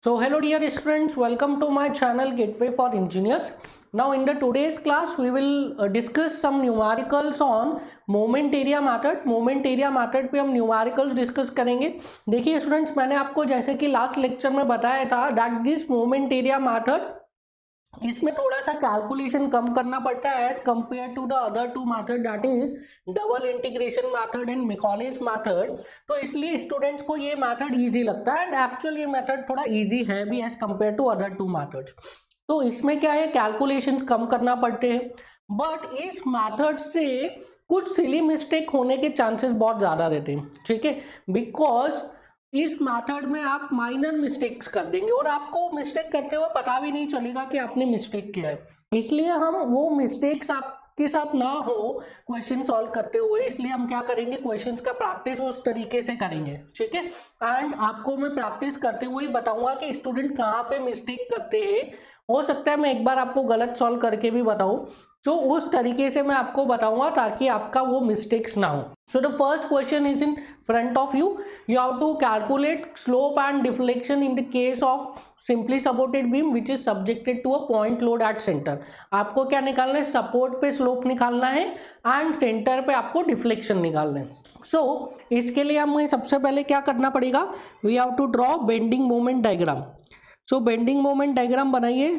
So hello dear students, welcome to my channel Gateway for Engineers. Now in the today's class we will discuss some numericals on moment area method. Moment area method पे हम numericals discuss करेंगे. देखिए students, मैंने आपको जैसे कि last lecture में बताया था that this moment area method, इसमें थोड़ा सा कैलकुलेशन कम करना पड़ता है as compare to the other two method that is double integration method and Macaulay's method. तो इसलिए स्टूडेंट्स को ये मेथड इजी लगता है एंड एक्चुअली ये मेथड थोड़ा इजी है भी as compare to other two methods. तो इसमें क्या है, कैलकुलेशंस कम करना पड़ते हैं, बट इस मेथड से कुछ सिली मिस्टेक होने के चांसेस बहुत ज़्यादा रहते हैं. ठीक है, बिकॉज इस मेथड में आप माइनर मिस्टेक्स कर देंगे और आपको मिस्टेक करते हुए पता भी नहीं चलेगा कि आपने मिस्टेक किया है. इसलिए हम वो मिस्टेक्स आपके साथ ना हो क्वेश्चन सॉल्व करते हुए, इसलिए हम क्या करेंगे, क्वेश्चंस का प्रैक्टिस उस तरीके से करेंगे. ठीक है, एंड आपको मैं प्रैक्टिस करते हुए बताऊंगा कि स्टूडेंट कहाँ पे मिस्टेक करते हैं. हो सकता है मैं एक बार आपको गलत सॉल्व करके भी बताऊं, तो उस तरीके से मैं आपको बताऊंगा ताकि आपका वो मिस्टेक्स ना हो. So the first question is in front of you. You have to calculate slope and deflection in the case of simply supported beam which is subjected to a point load at centre. आपको क्या निकालना है, support पे slope निकालना है and centre पे आपको deflection निकालना है. सो इसके लिए हमें सबसे पहले क्या करना पड़ेगा, we have to draw bending moment diagram. So bending moment diagram बनाइए.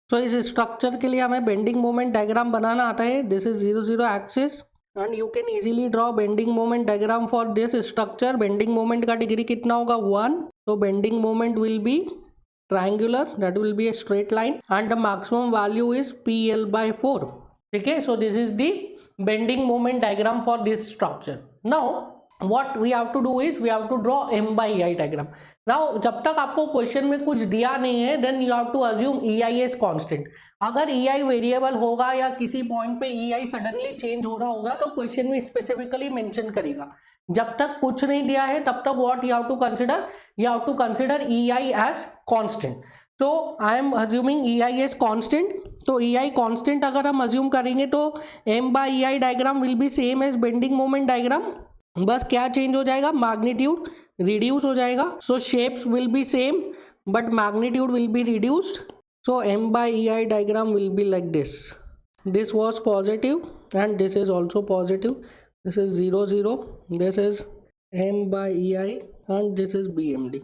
तो इस स्ट्रक्चर के लिए हमें बेंडिंग मोमेंट डायग्राम बनाना आता है. This is 0 0 axis and you can easily draw bending moment diagram for this structure. Bending moment का degree कितना होगा, 1. तो bending moment will B triangular, that will be a straight line and the maximum value is PL/4. ठीक है, so this is the bending moment diagram for this structure. Now what we have to do is we have to draw M/EI diagram. Now जब तक आपको question में कुछ दिया नहीं है then you have to assume EI is constant. अगर EI variable होगा या किसी पॉइंट पे EI सडनली चेंज हो रहा होगा तो क्वेश्चन में स्पेसिफिकली मेंशन करेगा. जब तक कुछ नहीं दिया है तब तक what you have to consider, you have to consider EI as constant. तो I am assuming EI is constant. तो EI constant अगर हम अज्यूम करेंगे तो M/EI diagram will be same as bending moment diagram. बस क्या चेंज हो जाएगा, मैग्नीट्यूड रिड्यूस हो जाएगा. So shapes will be same but magnitude will be reduced. So M/EI diagram will be like this. This was positive and this is also positive. This is 0 0. This is M/EI and this is BMD.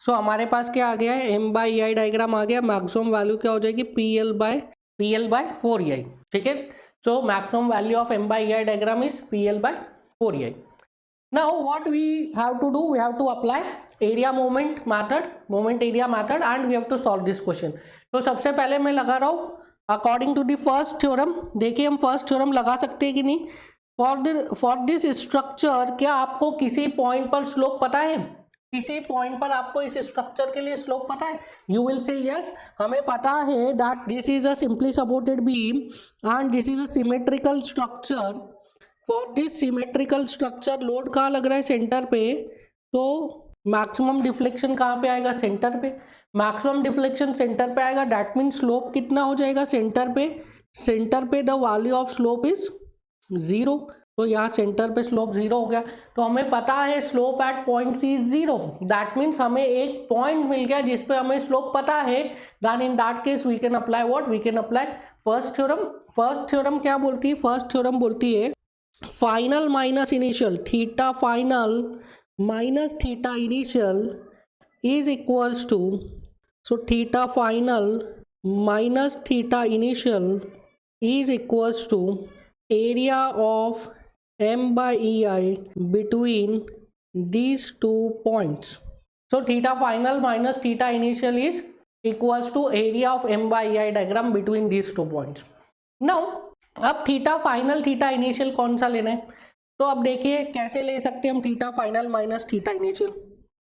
So हमारे पास क्या आ गया है, M/EI diagram आ गया. Maximum value क्या हो जाएगी, PL/4EI. ठीक है, so maximum value of M/EI diagram is PL/4EI. Now what we have to do, we have to apply area moment method, moment area method and we have to solve this question. तो सबसे पहले मैं लगा रहा हूँ according to the first theorem. देखिए हम first theorem लगा सकते हैं कि नहीं. फॉर दिस स्ट्रक्चर, क्या आपको किसी पॉइंट पर स्लोप पता है, किसी पॉइंट पर आपको इस स्ट्रक्चर के लिए स्लोप पता है. यू विल से यस, हमें पता है that this is a simply supported beam and this is a symmetrical structure. For this symmetrical structure load कहाँ लग रहा है, सेंटर पे. तो मैक्सिमम डिफ्लेक्शन कहाँ पे आएगा, सेंटर पे. मैक्सिमम डिफ्लेक्शन सेंटर पे आएगा, दैट मीन स्लोप कितना हो जाएगा सेंटर पे. सेंटर पे the value of slope is 0. तो यहाँ सेंटर पे स्लोप 0 हो गया. तो हमें पता है slope at point C is 0. That means हमें एक पॉइंट मिल गया जिसपे हमें स्लोप पता है. Then in that case we can apply what, we can apply first theorem. First theorem क्या बोलती है, फर्स्ट थ्योरम बोलती है final minus initial, theta final minus theta initial is equals to, so theta final minus theta initial is equals to area of M/EI between these 2 points. So theta final minus theta initial is equals to area of M/EI diagram between these 2 points. Now अब theta final theta initial कौन सा लेना है, तो अब देखिए कैसे ले सकते हैं हम theta final minus theta initial.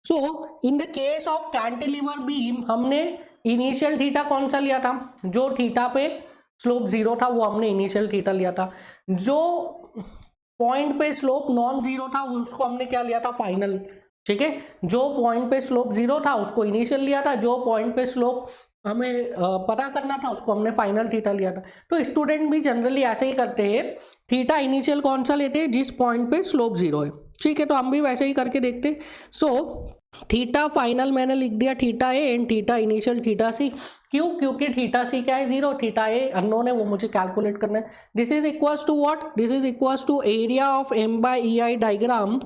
So in the case of cantilever beam हमने इनिशियल थीटा कौन सा लिया था, जो थीटा पे स्लोप 0 था वो हमने इनिशियल थीटा लिया था. जो पॉइंट पे स्लोप नॉन 0 था उसको हमने क्या लिया था, फाइनल. ठीक है, जो पॉइंट पे स्लोप 0 था उसको इनिशियल लिया था, जो पॉइंट पे स्लोप हमें पता करना था उसको हमने फाइनल थीटा लिया था. तो स्टूडेंट भी जनरली ऐसे ही करते हैं, थीटा इनिशियल कौन सा लेते हैं, जिस पॉइंट पे स्लोप 0 है. ठीक है, तो हम भी वैसे ही करके देखते हैं. सो थीटा फाइनल मैंने लिख दिया theta A and theta initial theta C. क्यों? क्योंकि थीटा सी क्या है, 0, थीटा ए अननोन है, वो मुझे कैलकुलेट करना है। This is equals to what? This is equals to area of M by E I diagram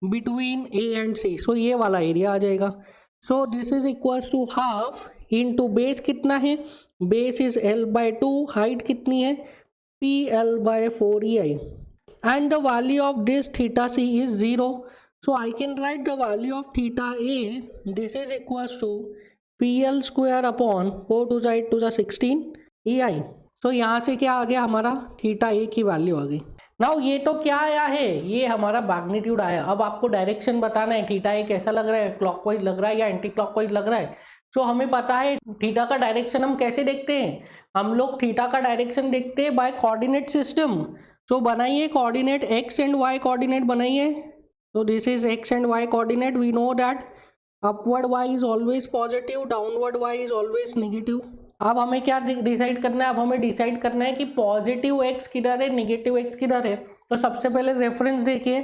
between A and C. So ये वाला एरिया आ जाएगा। So this is equals to half into base कितना है, base is L by 2, height कितनी है P L by 4 E I and the value of this theta C is 0. So I can write the value of theta A. This is equals to PL square upon 4 to the 16 EI. So यहाँ से क्या आ गया हमारा theta ए की value आ गई। Now ये तो क्या आया है, ये हमारा मैग्नीट्यूड आया। अब आपको डायरेक्शन बताना है, थीटा ए कैसा लग रहा है, क्लॉकवाइज लग रहा है या एंटी क्लॉकवाइज लग रहा है। सो हमें पता है थीटा का डायरेक्शन हम कैसे देखते हैं, हम लोग थीटा का डायरेक्शन देखते हैं बाय कोऑर्डिनेट सिस्टम। सो बनाइए coordinate X and Y coordinate बनाइए। So this is x and y coordinate. We know that upward y is always positive, downward y is always negative. अब हमें क्या decide करना है, अब हमें डिसाइड करना है कि पॉजिटिव x किधर है, नेगेटिव x किधर है। तो सबसे पहले रेफरेंस देखिए,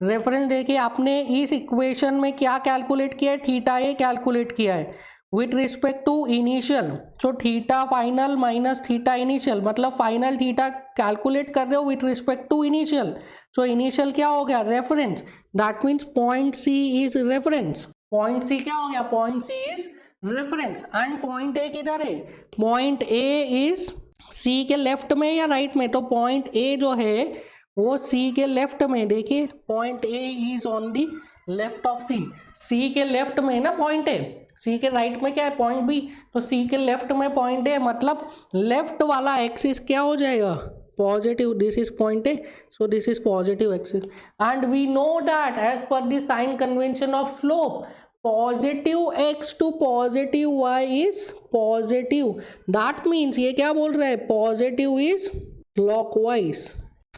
रेफरेंस देखिए आपने इस इक्वेशन में क्या कैलकुलेट किया है, थीटा ए कैलकुलेट किया है with respect to initial. So theta final minus theta initial, मतलब फाइनल थीटा कैलकुलेट कर रहे हो with respect to initial. So initial क्या हो गया, reference, that means point C is reference. Point C क्या हो गया, point C is reference. And point A किधर है, पॉइंट ए इज सी के लेफ्ट में या राइट में, तो पॉइंट ए जो है वो सी के लेफ्ट में। देखिए point A is on the left of C, C के लेफ्ट में ना पॉइंट ए, सी के राइट में क्या है पॉइंट बी, तो सी के लेफ्ट में पॉइंट ए, मतलब लेफ्ट वाला एक्सिस क्या हो जाएगा, positive. This is point A, so this is positive axis. And we know that as per the sign convention of slope, positive X to positive Y is positive. That means ये क्या बोल रहा है, positive is clockwise.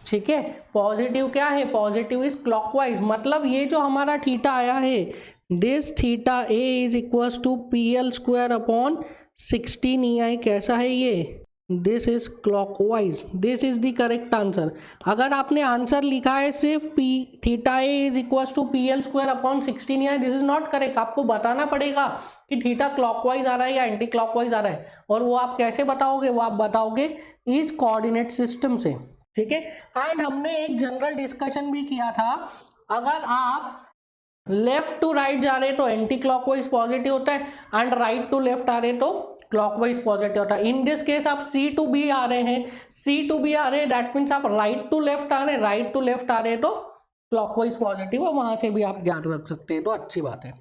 ठीक है, positive क्या है, positive is clockwise. मतलब ये जो हमारा थीटा आया है, this theta A is equals to P L square upon 16 E I. कैसा है ये, this is clockwise. This is the correct answer. अगर आपने आंसर लिखा है सिर्फ P theta A is equals to P L square upon 16 E I, this is not correct. आपको बताना पड़ेगा कि थीटा क्लॉकवाइज आ रहा है या एंटी क्लॉकवाइज आ रहा है, और वो आप कैसे बताओगे, वो आप बताओगे इस कोऑर्डिनेट सिस्टम से। ठीक है, एंड हमने एक जनरल डिस्कशन भी किया था, अगर आप लेफ्ट टू राइट जा रहे तो एंटी क्लॉकवाइज पॉजिटिव होता है, एंड राइट टू लेफ्ट आ रहे तो क्लॉकवाइज पॉजिटिव होता है। इन दिस केस आप सी टू बी आ रहे हैं, सी टू बी आ रहे हैं, दैट मीन्स आप राइट टू लेफ्ट आ रहे हैं, राइट टू लेफ्ट आ रहे हैं तो क्लॉकवाइज पॉजिटिव है, वहां से भी आप ज्ञान रख सकते हैं, तो अच्छी बात है।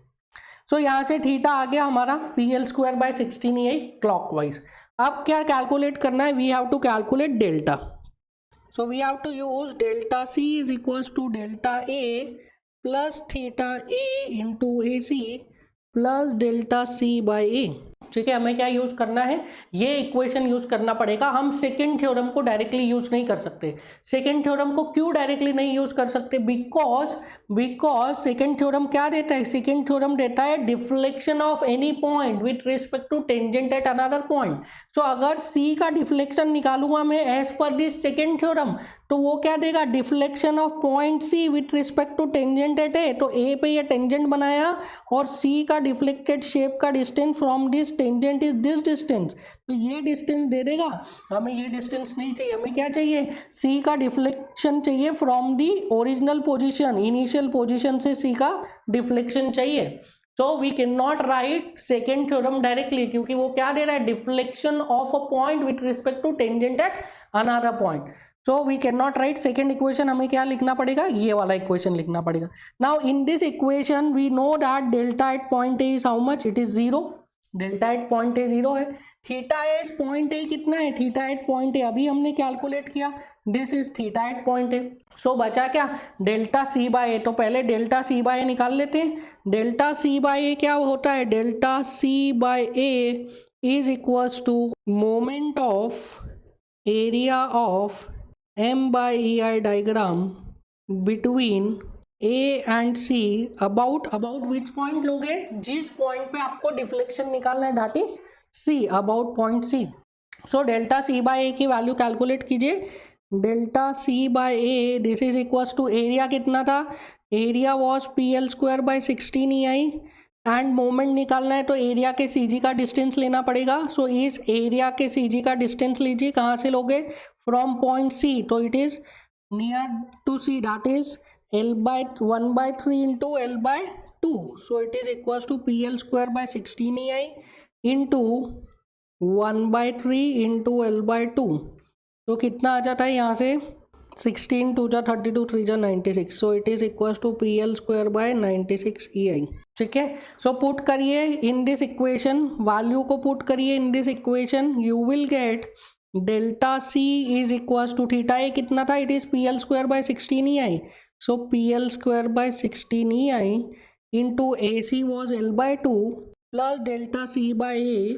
सो यहाँ से थीटा आ गया हमारा P L square by 16 E I clockwise. अब क्या कैलकुलेट करना है, we have to calculate delta. So we have to use delta C is equals to delta A plus theta A into AC plus delta C by A। ठीक है, हमें क्या use करना है, ये इक्वेशन यूज करना पड़ेगा। हम सेकेंड थ्योरम को डायरेक्टली यूज नहीं कर सकते। सेकेंड थ्योरम को क्यों डायरेक्टली नहीं यूज कर सकते, बिकॉज सेकेंड थ्योरम क्या देता है, सेकेंड थ्योरम देता है deflection of any point with respect to tangent at another point. So अगर सी का डिफ्लेक्शन निकालूंगा मैं as per this second theorem, तो वो क्या देगा, deflection of point C with respect to tangent at A. तो ए पे ये टेंजेंट बनाया और सी का डिफ्लेक्टेड शेप का distance from this tangent is this distance, तो ये डिस्टेंस दे देगा। हमें ये डिस्टेंस नहीं चाहिए, हमें क्या चाहिए, सी का डिफ्लेक्शन चाहिए from the original position, initial position से सी का डिफ्लेक्शन चाहिए। तो we can not write second theorem directly, क्योंकि वो क्या दे रहा है, deflection of a point with respect to tangent at another point. So we can not write second equation, हमें क्या लिखना पड़ेगा, ये वाला इक्वेशन लिखना पड़ेगा। Now in this equation we know that delta at point A is how much, it is 0। Delta at point A 0 है। Theta at point ए कितना है, थीटा एट पॉइंट ए अभी हमने कैलकुलेट किया, this is theta at point A. So बचा क्या, delta C by ए। तो पहले डेल्टा सी बाय ए निकाल लेते हैं। डेल्टा सी बाय ए क्या होता है, delta C by A is equals to moment of area of M by E I diagram between A and C about which point लोगे, जिस पॉइंट पे आपको डिफ्लेक्शन निकालना है, that is C, about point C. So delta C by A की value calculate कीजिए, delta C by A this is equals to area कितना था, area was P L square by 16 EI end moment निकालना है तो area के सी G का distance लेना पड़ेगा। सो इस एरिया के सी जी का डिस्टेंस लीजिए, कहाँ से लोगे, फ्रॉम पॉइंट सी, तो it is near to C, that is L by 1/3 into L by 2, so it is equals to PL square by 16 EI into 1/3 into L by 2, तो कितना आ जाता है यहाँ से 16 2 जा 32 3 जा 96, so it is equals to PL square by 96 EI। ठीक है, सो पुट करिए इन दिस इक्वेशन, वैल्यू को पुट करिए in this equation, you will get delta C is equals to theta A कितना था, it is PL square by 16 EI, so PL square by 16 EI into AC was L by 2 plus delta C by A,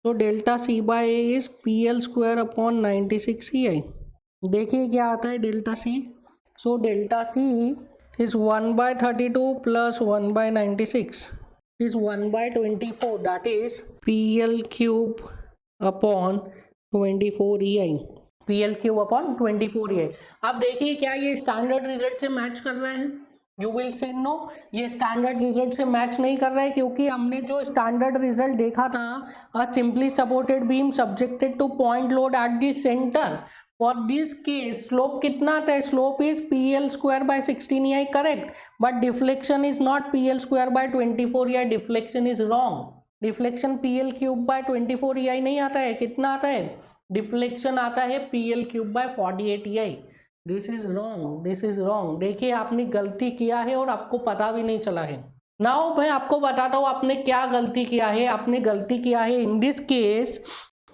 so delta C by A is PL square upon 96 EI। देखिए क्या आता है delta C, so delta C is 1/32 plus 1/96 is 1/24, that is PL cube upon 24 EI, PL cube upon 24 EI। अब देखिए क्या ये standard result से match कर रहे हैं, यू विल से नो, ये स्टैंडर्ड रिजल्ट से मैच नहीं कर रहा है, क्योंकि हमने जो स्टैंडर्ड रिजल्ट देखा था, a simply supported beam subjected two point load at the centre, for this case slope कितना आता है, slope is PL square by 16 EI, correct, but deflection is not PL square bye 24 EI, deflection is wrong, deflection PL cube by 24 EI नहीं आता है, कितना आता है, deflection आता है PL cube by 48 EI। This is wrong, this is wrong. देखिए आपने गलती किया है और आपको पता भी नहीं चला है। नाउ मैं आपको बताता हूँ आपने क्या गलती किया है। आपने गलती किया है in this case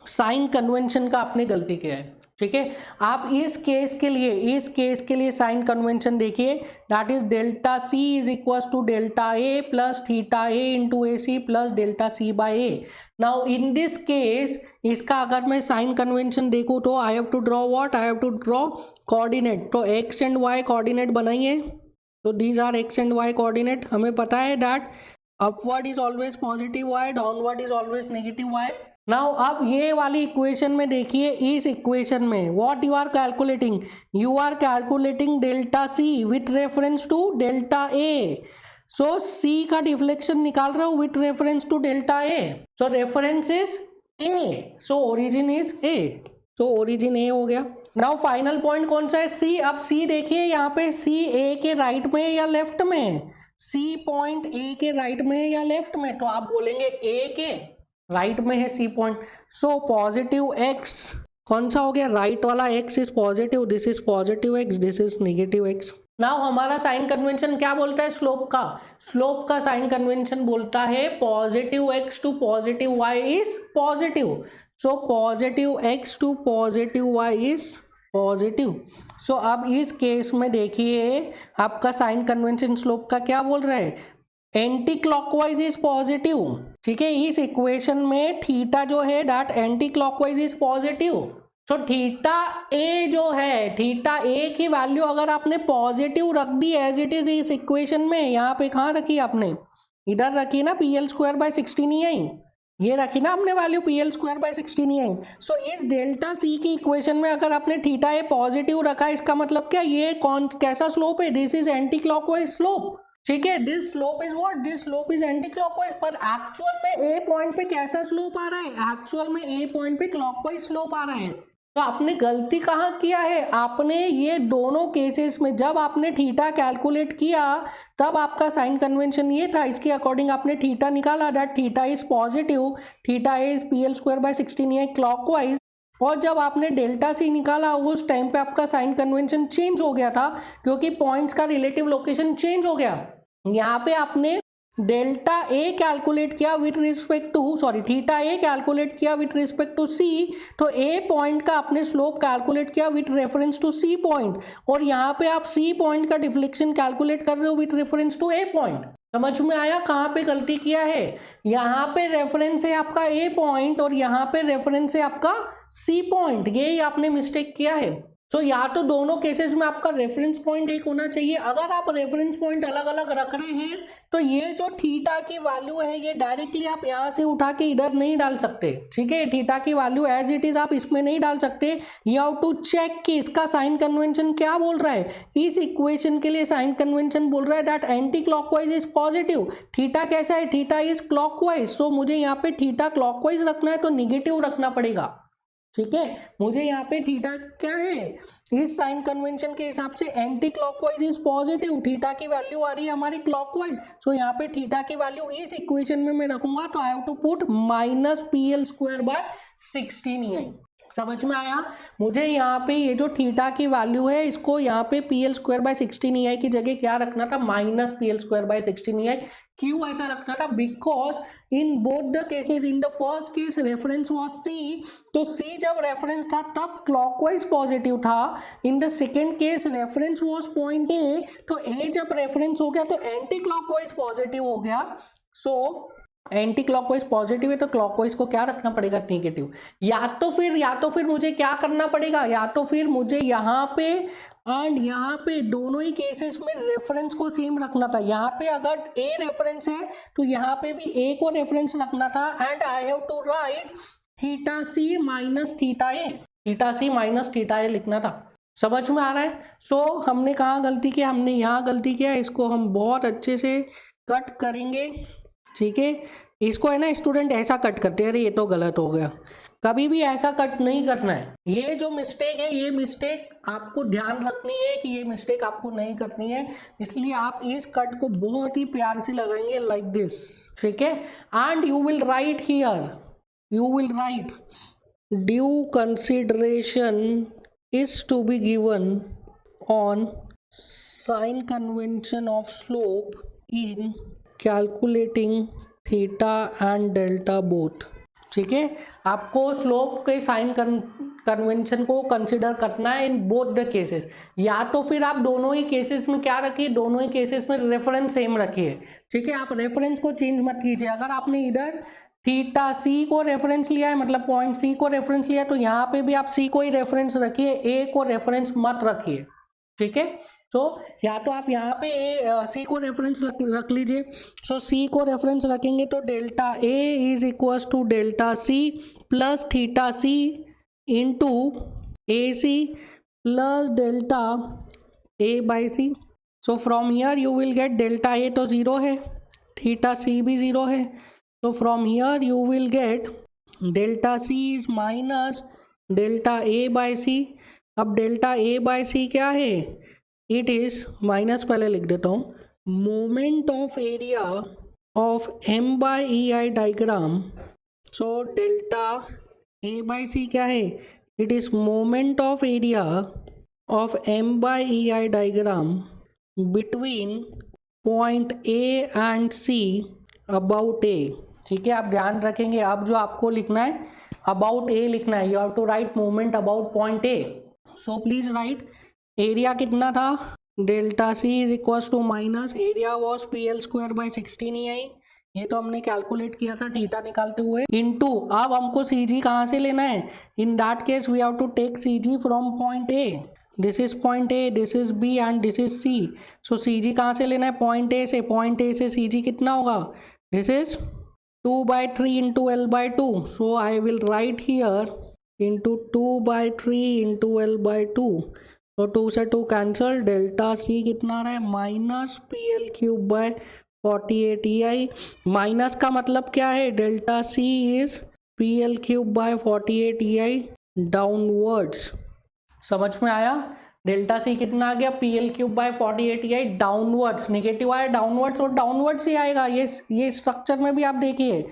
sign convention का आपने गलती किया है, ठीक है। आप इस केस के लिए साइन कन्वेंशन देखिए, that is delta C is equals to delta A plus theta A into A C plus delta C by A. Now in this case इसका अगर मैं साइन कन्वेंशन देखूँ तो I have to draw what, I have to draw coordinate. तो X and Y coordinate बनाइए, तो these are X and Y coordinate. हमें पता है that upward is always positive Y, downward is always negative Y. Now अब ये वाली equation में देखिए, इस इक्वेशन में what you are calculating, you are calculating delta C with reference to delta A. So C का डिफ्लेक्शन निकाल रहा हूं with reference to delta A, so reference is A, so origin is A, so origin A हो गया। Now final point कौन सा है, सी। अब सी देखिए यहाँ पे, सी ए के राइट में या लेफ्ट में, सी पॉइंट ए के राइट में या लेफ्ट में, तो आप बोलेंगे ए के राइट में है C point. So positive X कौन सा हो गया, राइट वाला X is positive, this is positive X, this is negative X. Now हमारा साइन कन्वेंशन क्या बोलता है, स्लोप का, स्लोप का साइन कन्वेंशन बोलता है positive X to positive Y is positive. So positive X to positive Y is positive. So अब इस केस में देखिए आपका साइन कन्वेंशन स्लोप का क्या बोल रहा है, एंटी क्लॉकवाइज इज पॉजिटिव, ठीक है। इस इक्वेशन में थीटा जो है that anti clockwise is positive. So theta A जो है, थीटा ए की वैल्यू अगर आपने पॉजिटिव रख दी एज इट इज इस इक्वेशन में, यहाँ पे कहाँ रखी आपने, इधर रखी ना PL स्क्वायर बाय 16 EI, ये रखी ना आपने value PL square by 16 EI। सो इस डेल्टा सी की इक्वेशन में अगर आपने थीटा ए पॉजिटिव रखा, इसका मतलब क्या, ये कौन कैसा स्लोप है, this is anti clockwise slope, ठीक है। This slope is what, this slope is anti clockwise. पर एक्चुअल में ए पॉइंट पे कैसा स्लोप आ रहा है, एक्चुअल में ए पॉइंट पे क्लॉकवाइज स्लोप आ रहा है। तो आपने गलती कहाँ किया है, आपने ये दोनों केसेस में जब आपने थीटा कैलकुलेट किया तब आपका साइन कन्वेंशन ये था, इसके अकॉर्डिंग आपने थीटा निकाला, that theta is positive, theta is PL square by 16 EI clockwise. और जब आपने डेल्टा सी निकाला उस टाइम पे आपका साइन कन्वेंशन चेंज हो गया था, क्योंकि पॉइंट्स का रिलेटिव लोकेशन चेंज हो गया। यहाँ पे आपने डेल्टा ए कैलकुलेट किया with respect to, sorry theta A calculate किया विथ रिस्पेक्ट टू सी, तो ए पॉइंट का आपने स्लोप कैलकुलेट किया with reference to C point, और यहाँ पे आप सी पॉइंट का डिफ्लेक्शन कैलकुलेट कर रहे हो with reference to A point. समझ में आया कहाँ पे गलती किया है, यहाँ पे रेफरेंस है आपका ए पॉइंट और यहाँ पे रेफरेंस है आपका सी पॉइंट, ये आपने मिस्टेक किया है। सो या तो दोनों केसेस में आपका रेफरेंस पॉइंट एक होना चाहिए। अगर आप रेफरेंस पॉइंट अलग अलग रख रहे हैं तो ये जो थीटा की वैल्यू है ये डायरेक्टली आप यहाँ से उठा के इधर नहीं डाल सकते, ठीक है। थीटा की वैल्यू एज इट इज आप इसमें नहीं डाल सकते। यू हैव टू चेक कि इसका साइन कन्वेंशन क्या बोल रहा है। इस इक्वेशन के लिए साइन कन्वेंशन बोल रहा है that anti clockwise is positive. Theta कैसा है, थीटा इज क्लॉकवाइज, सो मुझे यहाँ पे थीटा क्लॉकवाइज रखना है तो निगेटिव रखना पड़ेगा, ठीक है। मुझे यहाँ पे थीटा क्या है, इस साइन कन्वेंशन के हिसाब से anti clockwise is positive, theta की वैल्यू आ रही है हमारी क्लॉकवाइज, सो यहाँ पे थीटा की वैल्यू इस इक्वेशन में मैं रखूंगा तो I have to put -PL²/16EI। समझ में आया। मुझे यहाँ पे ये जो थीटा की वैल्यू है इसको यहाँ पे PL²/16EI की जगह क्या रखना था, -PL²/16EI। क्यों ऐसा रखना था, because in both the cases, in the first case reference was C, तो सी जब रेफरेंस था तब क्लॉकवाइज पॉजिटिव था। In the second case reference was point A, तो ए जब रेफरेंस हो गया तो एंटी क्लॉकवाइज पॉजिटिव हो गया। सो एंटी क्लॉकवाइज पॉजिटिव है तो क्लॉकवाइज को क्या रखना पड़ेगा, नेगेटिव। या तो फिर मुझे क्या करना पड़ेगा, या तो फिर मुझे यहाँ पे एंड यहाँ पे दोनों ही केसेस में रेफरेंस को सेम रखना था। यहाँ पे अगर ए रेफरेंस है तो यहाँ पे भी ए को रेफरेंस रखना था and I have to write θc minus θa, θc minus θa लिखना था। समझ में आ रहा है। सो हमने कहाँ गलती किया, हमने यहाँ गलती किया। इसको हम बहुत अच्छे से कट करेंगे, ठीक है। इसको है ना स्टूडेंट ऐसा कट करते हैं, अरे ये तो गलत हो गया। कभी भी ऐसा कट नहीं करना है। ये जो मिस्टेक है ये मिस्टेक आपको ध्यान रखनी है कि ये मिस्टेक आपको नहीं करनी है, इसलिए आप इस कट को बहुत ही प्यार से लगाएंगे लाइक दिस, ठीक है। And you will write here, you will write due consideration is to be given on sign convention of slope in calculating theta and delta both, ठीक है। आपको स्लोप के साइन कन्वेंशन को कंसिडर करना है इन both the cases. या तो फिर आप दोनों ही केसेस में क्या रखिए, दोनों ही केसेस में रेफरेंस सेम रखिए, ठीक है। आप रेफरेंस को चेंज मत कीजिए। अगर आपने इधर थीटा सी को रेफरेंस लिया है, मतलब पॉइंट सी को रेफरेंस लिया, तो यहाँ पे भी आप सी को ही रेफरेंस रखिए, ए को रेफरेंस मत रखिए, ठीक है। सो या तो आप यहाँ पे सी को रेफरेंस रख लीजिए। सो सी को रेफरेंस रखेंगे तो delta A is equals to delta C plus theta C into A C plus delta A by C. So from here you will get delta A तो ज़ीरो है, थीटा सी भी zero है, तो from here you will get delta C is minus delta A by C. अब delta A by C क्या है, it is minus, पहले लिख देता हूँ, moment of area of M by E I diagram. So delta A by C क्या है, it is moment of area of M by E I diagram between point A and C about A, ठीक है। आप ध्यान रखेंगे, अब जो आपको लिखना है अबाउट ए लिखना है, you have to write moment about point A. So please write area कितना था, delta C is equal to minus area was PL²/16EI, ये तो हमने कैलकुलेट किया था थीटा निकालते हुए, इनटू अब हमको CG कहाँ से लेना है, in that case we have to take CG from point A. This is point A, this is B and this is C. So CG कहाँ से लेना है, पॉइंट ए से। पॉइंट ए से CG कितना होगा, this is 2/3 into L/2। So I will write here into 2/3 into L/2। तो 2 से 2 कैंसल, डेल्टा सी कितना आ रहा है, -PL³/48EI। माइनस का मतलब क्या है, delta C is PL³/48EI downwards. समझ में आया। डेल्टा सी कितना आ गया, PL³/48EI डाउनवर्ड्स। नेगेटिव आया डाउनवर्ड्स और डाउनवर्ड्स ही आएगा। ये स्ट्रक्चर में भी आप देखिए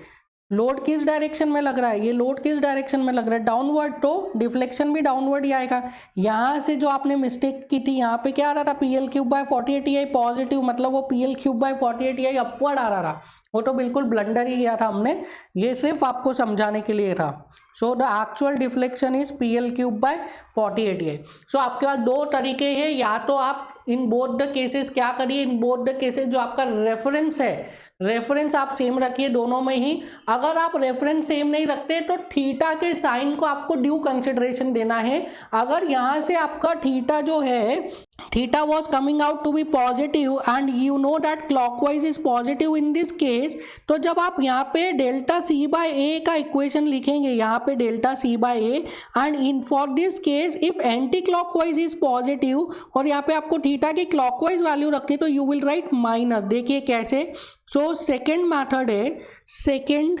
लोड किस डायरेक्शन में लग रहा है, ये लोड किस डायरेक्शन में लग रहा है, डाउनवर्ड, तो डिफ्लेक्शन भी डाउनवर्ड ही आएगा। यहाँ से जो आपने मिस्टेक की थी, यहाँ पे क्या आ रहा था, PL³/48EI पॉजिटिव, मतलब वो PL³/48EI अपवर्ड आ रहा था, वो तो बिल्कुल ब्लंडर ही किया था हमने, ये सिर्फ आपको समझाने के लिए था। So the actual deflection is PL³/48EI। सो आपके पास दो तरीके हैं, या तो आप इन बोथ द केसेस क्या करिए, इन बोथ द केसेस जो आपका रेफरेंस है, रेफरेंस आप सेम रखिए दोनों में ही। अगर आप रेफरेंस सेम नहीं रखते तो थीटा के साइन को आपको ड्यू कंसिडरेशन देना है। अगर यहाँ से आपका थीटा जो है, theta was coming out to be positive and you know that clockwise is positive in this case, तो जब आप यहाँ पे डेल्टा सी बाय ए का इक्वेशन लिखेंगे, यहाँ पे delta C by A, and in for this case if anti clockwise is positive और यहाँ पे आपको थीटा की क्लॉकवाइज वैल्यू रखनी, तो यू विल राइट माइनस। देखिए कैसे। सो सेकेंड मैथड है, second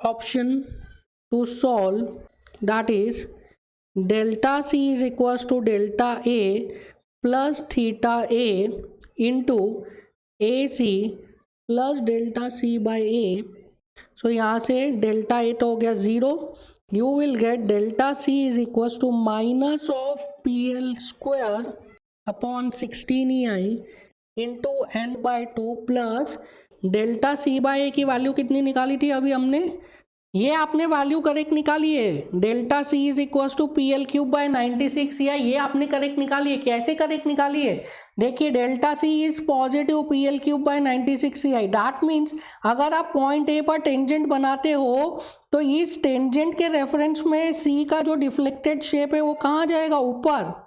option to solve, that is delta C is equals to delta A plus theta A into A C plus delta C by A. So यहाँ से delta A तो हो गया 0, you will get delta C is equals to minus of P L square upon 16EI into L by 2 plus delta C by A की value कितनी निकाली थी अभी हमने, ये आपने वैल्यू करेक्ट निकाली है, delta C is equal to P L cube by 96, या ये आपने करेक्ट निकाली है। कैसे करेक्ट निकाली है, देखिए delta C is positive P L cube by 96 that means अगर आप पॉइंट ए पर टेंजेंट बनाते हो तो इस टेंजेंट के रेफरेंस में सी का जो डिफ्लेक्टेड शेप है वो कहाँ जाएगा, ऊपर।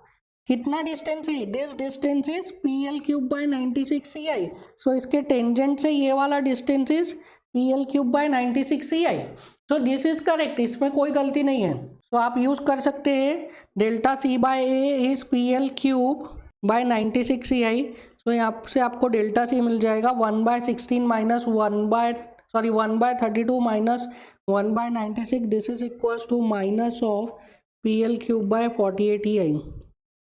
कितना डिस्टेंस है, this distance is P L cube by 96 सो इसके टेंजेंट से ये वाला distance is P L cube by 96 so this is correct, इसमें कोई गलती नहीं है। तो आप यूज कर सकते हैं delta C by A is P L cube by 96 so यहाँ से आपको डेल्टा सी मिल जाएगा 1/16 minus 1/32 minus 1/96, this is equals to minus of P L cube by 48EI।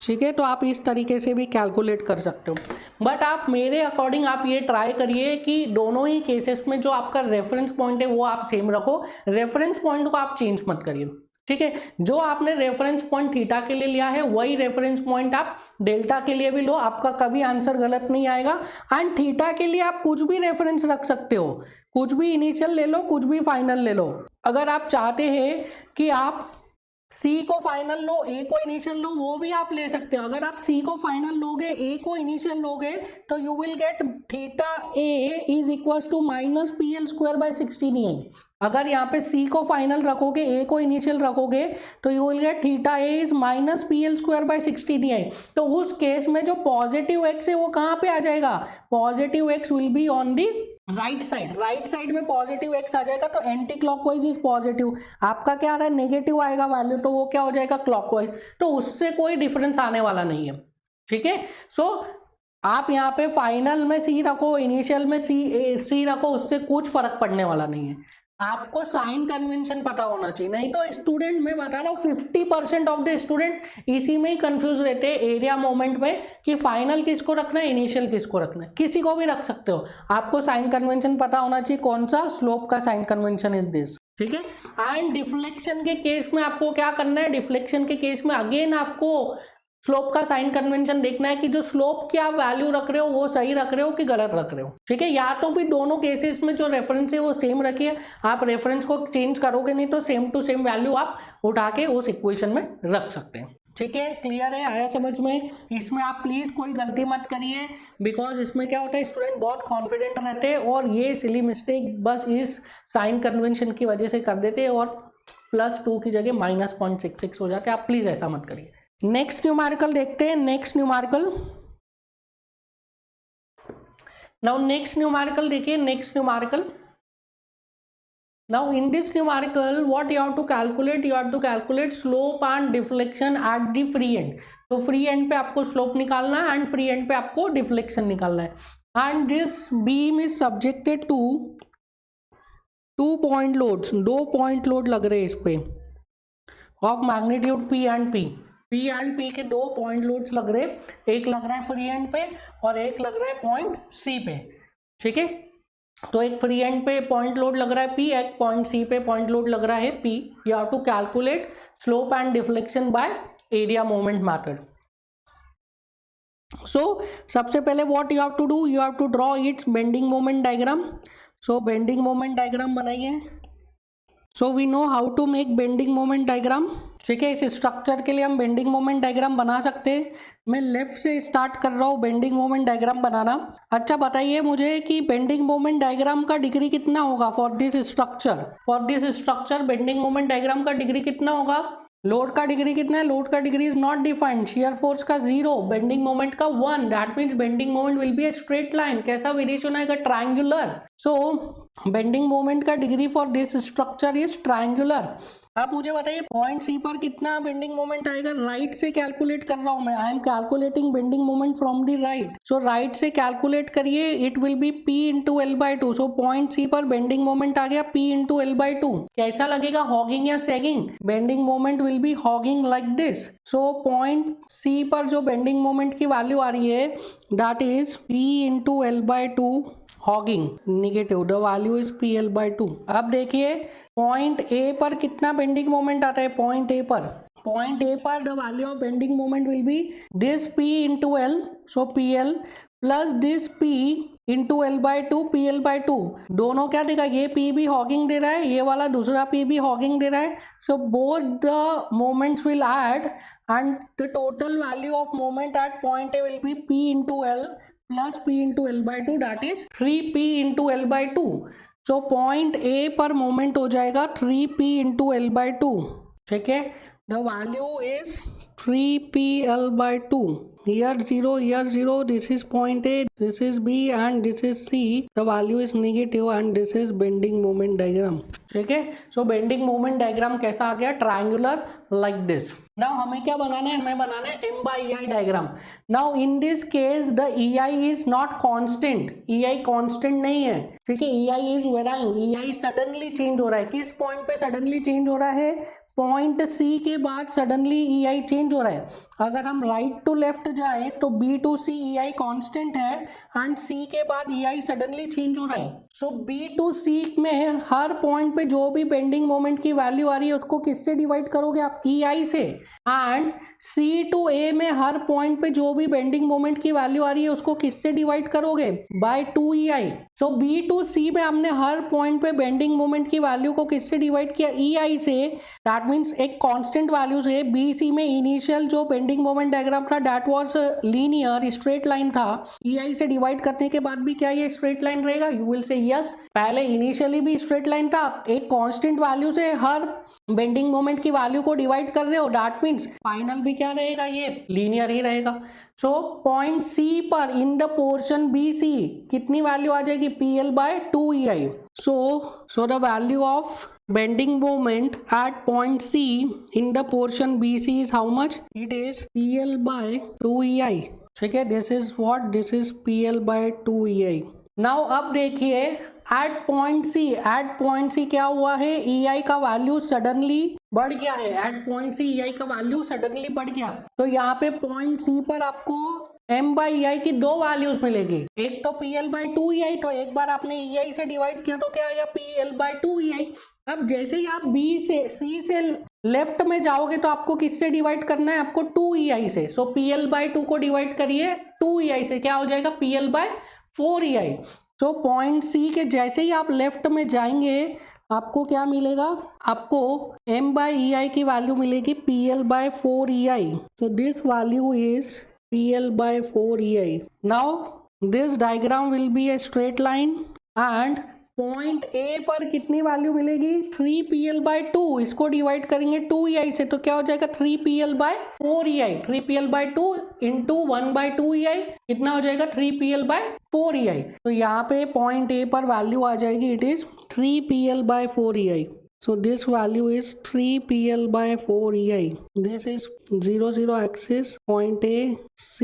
ठीक है, तो आप इस तरीके से भी कैलकुलेट कर सकते हो। बट आप मेरे अकॉर्डिंग आप ये ट्राई करिए कि दोनों ही केसेस में जो आपका रेफरेंस पॉइंट है वो आप सेम रखो, रेफरेंस पॉइंट को आप चेंज मत करिए। ठीक है, जो आपने रेफरेंस पॉइंट थीटा के लिए लिया है वही रेफरेंस पॉइंट आप डेल्टा के लिए भी लो, आपका कभी आंसर गलत नहीं आएगा। एंड थीटा के लिए आप कुछ भी रेफरेंस रख सकते हो, कुछ भी इनिशियल ले लो, कुछ भी फाइनल ले लो। अगर आप चाहते हैं कि आप सी को फाइनल लो, ए को इनिशियल लो, वो भी आप ले सकते हो। अगर आप सी को फाइनल लोगे, ए को इनिशियल लोगे, तो you will get theta A is equal to minus P L square by 16EI। अगर यहाँ पे सी को फाइनल रखोगे, ए को इनिशियल रखोगे, तो you will get theta A is minus P L square by 16EI। तो उस केस में जो पॉजिटिव एक्स है वो कहाँ पे आ जाएगा, positive x will be on the right side में पॉजिटिव एक्स आ जाएगा, तो एंटी क्लॉकवाइज इज पॉजिटिव। आपका क्या आ रहा है, नेगेटिव आएगा वैल्यू, तो वो क्या हो जाएगा, क्लॉकवाइज। तो उससे कोई डिफरेंस आने वाला नहीं है। ठीक है, सो आप यहाँ पे फाइनल में सी रखो, इनिशियल में सी रखो, उससे कुछ फर्क पड़ने वाला नहीं है। आपको साइन कन्वेंशन पता होना चाहिए, नहीं तो स्टूडेंट, मैं बता रहा हूँ 50% ऑफ द स्टूडेंट इसी में ही कंफ्यूज रहते हैं एरिया मोमेंट में कि फाइनल किसको रखना है, इनिशियल किसको रखना है। किसी को भी रख सकते हो, आपको साइन कन्वेंशन पता होना चाहिए, कौन सा, स्लोप का साइन कन्वेंशन इज दिस। ठीक है, एंड डिफ्लेक्शन के केस में आपको क्या करना है, डिफ्लेक्शन के केस में अगेन आपको स्लोप का साइन कन्वेंशन देखना है कि जो स्लोप की आप वैल्यू रख रहे हो वो सही रख रहे हो कि गलत रख रहे हो। ठीक है, या तो फिर दोनों केसेस में जो रेफरेंस है वो सेम रखिए, आप रेफरेंस को चेंज करोगे नहीं तो सेम टू सेम वैल्यू आप उठा के उस इक्वेशन में रख सकते हैं। ठीक है, क्लियर है, आया समझ में। इसमें आप प्लीज कोई गलती मत करिए, बिकॉज इसमें क्या होता है, स्टूडेंट बहुत कॉन्फिडेंट रहते हैं और ये सिली मिस्टेक बस इस साइन कन्वेंशन की वजह से कर देते हैं और +2 की जगह -0.66 हो जाते हैं। आप प्लीज ऐसा मत करिए। नेक्स्ट न्यूमेरिकल देखते हैं, next numerical. Now next numerical देखिए, next numerical. Now in this numerical what you have to calculate, you have to calculate slope and deflection at the free end। तो free end पे आपको slope निकालना है and free end पे आपको deflection निकालना है। And this beam is subjected to 2 point loads, 2 point load लग रहे हैं इस पे of magnitude P and P। P and P के 2 point loads लग रहे हैं, एक लग रहा है free end पे और एक लग रहा है point C पे। ठीक है, तो एक फ्री एंड पे पॉइंट लोड लग रहा है P, एक पॉइंट C पे पॉइंट लोड लग रहा है P। You have to calculate slope and deflection by area moment method. So सबसे पहले what you have to do, you have to draw its bending moment diagram. So bending moment diagram बनाइए। So we know how to make bending moment diagram. ठीक है, इस structure के लिए हम bending moment diagram बना सकते हैं। मैं लेफ्ट से स्टार्ट कर रहा हूँ बेंडिंग मोमेंट डायग्राम बनाना। अच्छा बताइए मुझे कि बेंडिंग मोमेंट डायग्राम का डिग्री कितना होगा for this structure bending moment diagram का डिग्री कितना होगा? लोड का डिग्री कितना है? लोड का degree is not defined, shear force का 0, बेंडिंग मोमेंट का 1, that means bending moment will B a straight line. कैसा वेरिएशन आएगा? ट्रायंगुलर। सो बेंडिंग मोमेंट का degree for this structure is triangular. आप मुझे बताइए पॉइंट सी पर कितना बेंडिंग मोमेंट आएगा? राइट से कैलकुलेट कर रहा हूं मैं, I am calculating bending moment from the right. So right से कैलकुलेट करिए, it will be P into L/2। So point C पर बेंडिंग मोमेंट आ गया P इंटू L/2। कैसा लगेगा, हॉगिंग या sagging? Bending moment will be hogging like this. So point C पर जो bending moment की वैल्यू आ रही है that is P into L/2 hogging, negative, the value is PL/2। अब देखिए पॉइंट ए पर कितना बेंडिंग मोमेंट आता है? पॉइंट ए पर the value of bending moment will B this P into L, so PL plus this P into L/2 PL/2। दोनों क्या देगा? ये P भी हॉगिंग दे रहा है, ये वाला दूसरा P भी हॉगिंग दे रहा है। So both the moments will add and the total value of moment at point A will be P into L plus P into L/2, that is 3P into L/2। So point A पर moment हो जाएगा 3P into L/2। ठीक है, the value is 3PL/2। here 0, this is point A, this is B and this is C. The value is negative and this is bending moment diagram. ठीक है, सो bending moment diagram कैसा आ गया? Triangular like this. Now हमें क्या बनाना है? हमें बनाना है M/EI diagram. Now in this case the EI is not constant, EI constant नहीं है। ठीक है, EI is varying, EI suddenly change हो रहा है। किस पॉइंट पे सडनली चेंज हो रहा है? पॉइंट सी के बाद सडनली EI चेंज हो रहा है। अगर हम राइट टू लेफ्ट जाए तो B to C EI constant है एंड C के बाद EI सडनली चेंज हो रहा है। सो B to C में हर पॉइंट पे जो भी बेंडिंग मोमेंट की वैल्यू आ रही है उसको किससे डिवाइड करोगे आप? EI से। एंड C to A में हर पॉइंट पे जो भी बेंडिंग मोमेंट की वैल्यू आ रही है उसको किससे डिवाइड करोगे? By 2EI। So B to C में हमने हर पॉइंट पे बेंडिंग मोमेंट की वैल्यू को किससे डिवाइड किया? EI से। दैट मीन्स एक कांस्टेंट वैल्यू से। BC में इनिशियल जो बेंडिंग मोमेंट डायग्राम था that was linear, straight line था। EI से डिवाइड करने के बाद भी क्या ये स्ट्रेट लाइन रहेगा? You will say yes. पहले इनिशियली भी स्ट्रेट लाइन था, एक कांस्टेंट वैल्यू से हर बेंडिंग मोमेंट की वैल्यू को डिवाइड कर रहे हो, दैट मीन्स फाइनल भी क्या रहेगा? ये लीनियर ही रहेगा। सो पॉइंट सी पर इन द पोर्शन BC कितनी वैल्यू आ जाएगी? PL/2EI। So the value of bending moment at point C in the portion BC is how much? It is PL/2EI. ठीक है, this is PL/2EI. Now अब देखिए at point C क्या हुआ है? EI का वैल्यू सडनली बढ़ गया है। at point C EI का वैल्यू सडनली बढ़ गया। तो यहाँ पे पॉइंट C पर आपको M/EI की दो वैल्यूज मिलेगी, एक तो PL/2EI, तो एक बार आपने EI से डिवाइड किया तो क्या आया? PL/2EI। अब जैसे ही आप C से लेफ्ट में जाओगे तो आपको किससे डिवाइड करना है? आपको 2EI से। सो PL/2 को डिवाइड करिए 2EI से, क्या हो जाएगा? PL/4EI। तो पॉइंट C के जैसे ही आप लेफ्ट में जाएंगे आपको क्या मिलेगा? आपको M/EI की वैल्यू मिलेगी PL/4EI। so this value is PL/4EI. Now this diagram will be a straight line and point A पर कितनी वैल्यू मिलेगी? 3PL/2। इसको डिवाइड करेंगे 2EI से तो क्या हो जाएगा? 3PL/4EI। 3PL/2 इंटू 1/2EI कितना हो जाएगा? 3PL/4EI। तो यहाँ पे पॉइंट A पर वैल्यू आ जाएगी, it is 3PL/4EI। So this value is 3PL/4EI. This is 0 axis, point A, C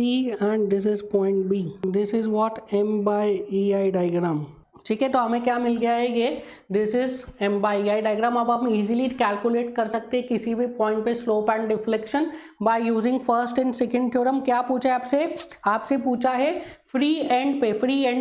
and this is point B. This is what M/EI diagram. ठीक है, तो हमें क्या मिल गया है? ये दिस इज M/EI डायग्राम। अब हम इजीली कैलकुलेट कर सकते हैं किसी भी पॉइंट पे slope and deflection bye using first and second theorem. क्या पूछा है आपसे? आपसे पूछा है फ्री एंड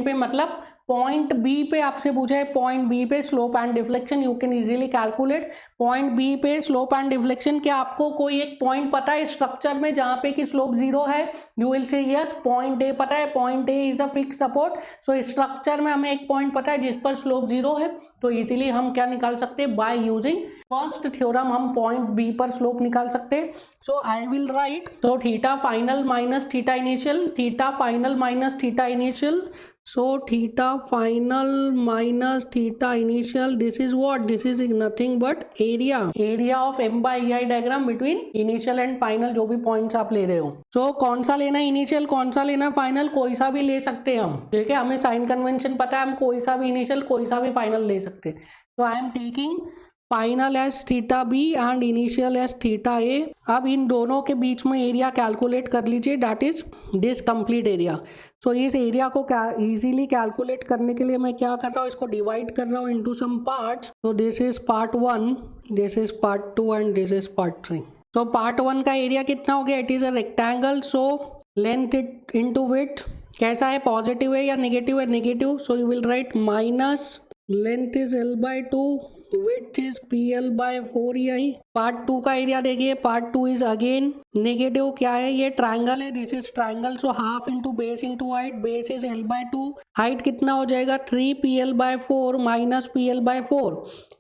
पे मतलब पॉइंट बी पे आपसे पूछा है, पॉइंट बी पे slope and deflection, you can easily calculate point B पे स्लोप एंड डिफ्लेक्शन। क्या आपको कोई एक पॉइंट पता है स्ट्रक्चर में जहां पे कि स्लोप 0 है? You will say yes, point A पता है, point A is a fix support. So structure में हमें एक पॉइंट पता है जिस पर स्लोप 0 है, तो इजीली हम क्या निकाल सकते हैं? बाय यूजिंग फर्स्ट थ्योरम हम पॉइंट बी पर स्लोप निकाल सकते हैं। So I will write, so theta final minus theta initial, theta final minus theta initial, so theta final minus theta initial, this is what? This is nothing but area of m by ei diagram between initial and final, जो भी points आप ले रहे हो। so कौन सा लेना है इनिशियल, कौन सा लेना फाइनल? कोई सा भी ले सकते हैं हम, ठीक है, हमें साइन कन्वेंशन पता है, हम कोई सा भी इनिशियल कोई सा भी फाइनल ले सकते हैं। तो I am taking final as theta B and initial as theta A. अब इन दोनों के बीच में एरिया कैलकुलेट कर लीजिए, that is this complete area. So इस एरिया को इजीली कैलकुलेट करने के लिए मैं क्या कर रहा हूँ, इसको डिवाइड कर रहा हूँ into some parts. So this is part 1, this is part 2 and this is part 3। तो पार्ट 1 का एरिया कितना हो गया? It is a rectangle, so length it into width कैसा है, पॉजिटिव है या नेगेटिव है? Negative. So you will write minus length is l/2, width is PL/4EI। Part 2 का एरिया देखिए, पार्ट 2 इज अगेन नेगेटिव। क्या है ये? ट्राइंगल है, this is triangle, so half into base into height, base is l/2, height कितना हो जाएगा? 3PL/4 minus PL/4,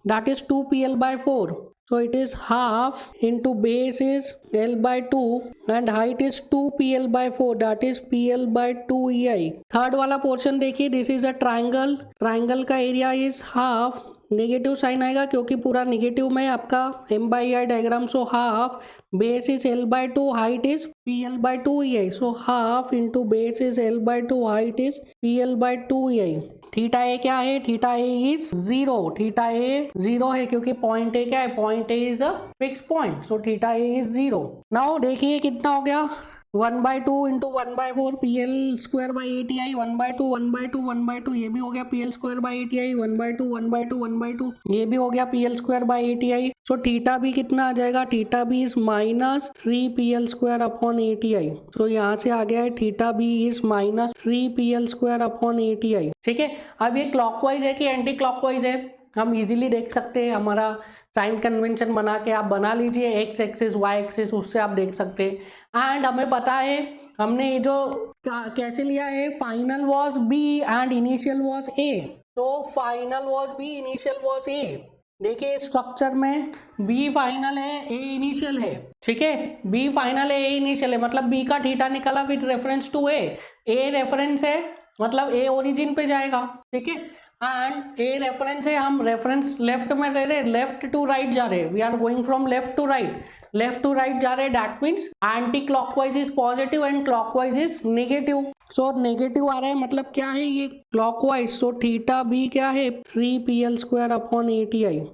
that is 2PL/4। So it is half into base is l/2 and height is 2PL/4, that is PL/2EI। Third वाला portion देखिए, this is a triangle, triangle का area is half, negative sign आएगा क्योंकि पूरा negative में आपका m/ei diagram, so half, base is l/2, height is PL/2EI, so half into base is l/2, height is PL/2EI। Theta A क्या है? Theta A is 0, theta A 0 है क्योंकि point A क्या है? Point A is a fix point, so theta A is 0। Now देखिए कितना हो गया, 1/2 इंटू 1/4 PL²/ATI, 1/2 1/2 1/2, ये भी हो गया PL²/ATI, 1/2 1/2 1/2, ये भी हो गया PL²/ATI। सो थीटा भी कितना आ जाएगा? थीटा भी इज माइनस 3PL² सो यहाँ से आ गया है theta B is minus 3PL² ठीक है। अब ये क्लॉकवाइज है कि एंटी क्लॉकवाइज है, हम इजीली देख सकते हैं। हमारा साइन कन्वेंशन बना के आप बना लीजिए, एक्स एक्सिस वाई एक्सिस, उससे आप देख सकते हैं। एंड हमें पता है हमने ये जो कैसे लिया है, final was B and initial was A. तो final was B, initial was A. देखिए स्ट्रक्चर में बी फाइनल है, ए इनिशियल है, ठीक है, बी फाइनल है, ए इनिशियल है, मतलब बी का थीटा निकला with reference to A reference है, मतलब ए ओरिजिन पे जाएगा, ठीक है, एंड ए रेफरेंस है, हम रेफरेंस लेफ्ट में ले रहे, लेफ्ट टू राइट जा रहे, we are going from left to right, left to right जा रहे, that means anti clockwise is positive and clockwise is negative. So negative आ रहा है मतलब क्या है ये? क्लॉकवाइज। सो थीटा बी क्या है? 3PL²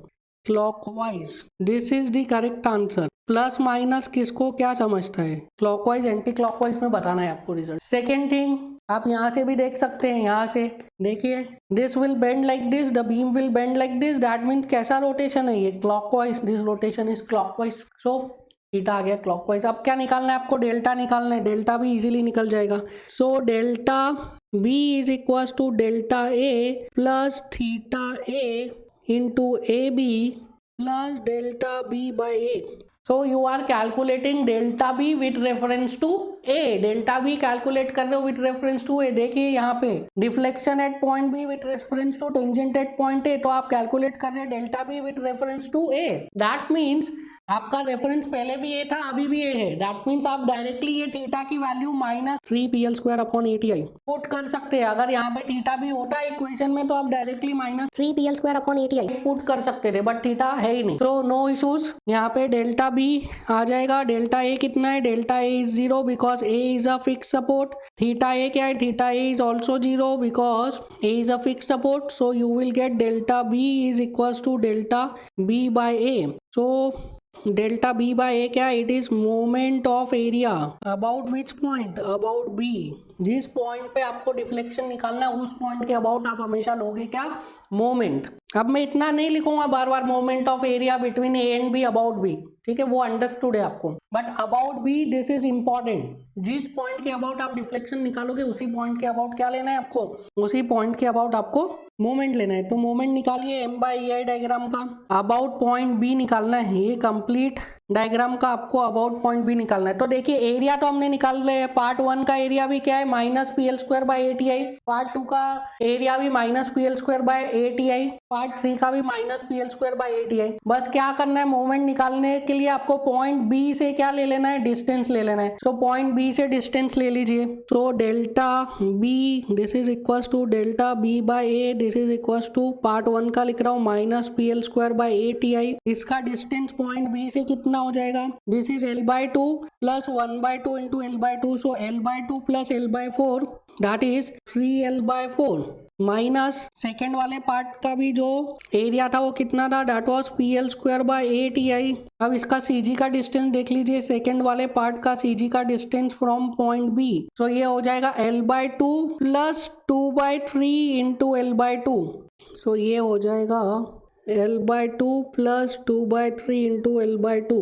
clockwise, this is the correct answer. Plus minus किसको क्या समझता है? क्लॉकवाइज एंटी क्लॉकवाइज में बताना है आपको रिजल्ट। सेकेंड थिंग आप यहाँ से भी देख सकते हैं, यहाँ से देखिए, this will bend like this, the beam will bend like this, that means कैसा रोटेशन है ये? Clockwise, this rotation is clockwise, so theta आ गया क्लॉकवाइज। अब क्या निकालना है आपको? डेल्टा निकालना है, डेल्टा भी इजीली निकल जाएगा। So delta B is equal to delta A plus theta A into A B plus delta B by A. So you are calculating delta B with reference to A, delta B calculate कर रहे हो with reference to A। देखिए यहाँ पे deflection at point B with reference to tangent at point A, तो आप calculate कर रहे हैं delta B with reference to A, that means आपका रेफरेंस पहले भी ए था, अभी भी ए है, दैट मीन्स आप डायरेक्टली ये थीटा की वैल्यू माइनस 3PL² पुट कर सकते हैं। अगर यहाँ पे थीटा भी होता है इक्वेशन में तो आप डायरेक्टली माइनस 3PL² पुट कर सकते थे, बट थीटा है ही नहीं, तो नो इश्यूज। यहाँ पे डेल्टा बी आ जाएगा, डेल्टा ए कितना है? Delta A is 0 because A is a fix support. Theta A क्या है? Theta A is also 0 because A is a fix support, so you will get delta B is equal to delta B by A. So delta B by A क्या? It is moment of area about which point? About B. जिस point पे आपको deflection निकालना है उस point के about आप हमेशा लोगे क्या? मोमेंट। अब मैं इतना नहीं लिखूंगा बार बार, moment of area between A and B about B, ठीक है, वो अंडरस्टूड है आपको। But about B this is important, जिस पॉइंट के अबाउट आप डिफ्लेक्शन निकालोगे उसी पॉइंट के अबाउट क्या लेना है आपको, उसी पॉइंट के अबाउट आपको मोमेंट लेना है। तो मोमेंट निकालिए M by E I diagram का, अबाउट पॉइंट बी निकालना है। ये कंप्लीट डायग्राम का आपको अबाउट पॉइंट बी निकालना है। तो देखिए एरिया तो हमने निकाल लिया है, पार्ट 1 का एरिया भी क्या है minus P L square by A T I, part 2 का एरिया भी minus P L square by A T I, part 3 का भी minus P L square by A T आई। बस क्या करना है, मोमेंट निकालने के लिए आपको पॉइंट बी से क्या ले लेना है, डिस्टेंस ले लेना है। सो पॉइंट बी से डिस्टेंस ले लीजिए। तो delta B this is equal to delta B by A, this is equal to part 1 का लिख रहा हूँ minus P L square by A T I. इसका डिस्टेंस पॉइंट बी से कितना हो जाएगा, this is L by two plus 1/2 into L by two, so L by two plus L by four that is 3l by four minus second वाले part का भी जो area था वो कितना था, that was P L square by A T आई। अब इसका सी जी का डिस्टेंस देख लीजिए, सेकेंड वाले पार्ट का सी जी का distance from point B, so ये हो जाएगा L by two plus 2/3 into L by two, so ये हो जाएगा L by two plus 2/3 into L by two.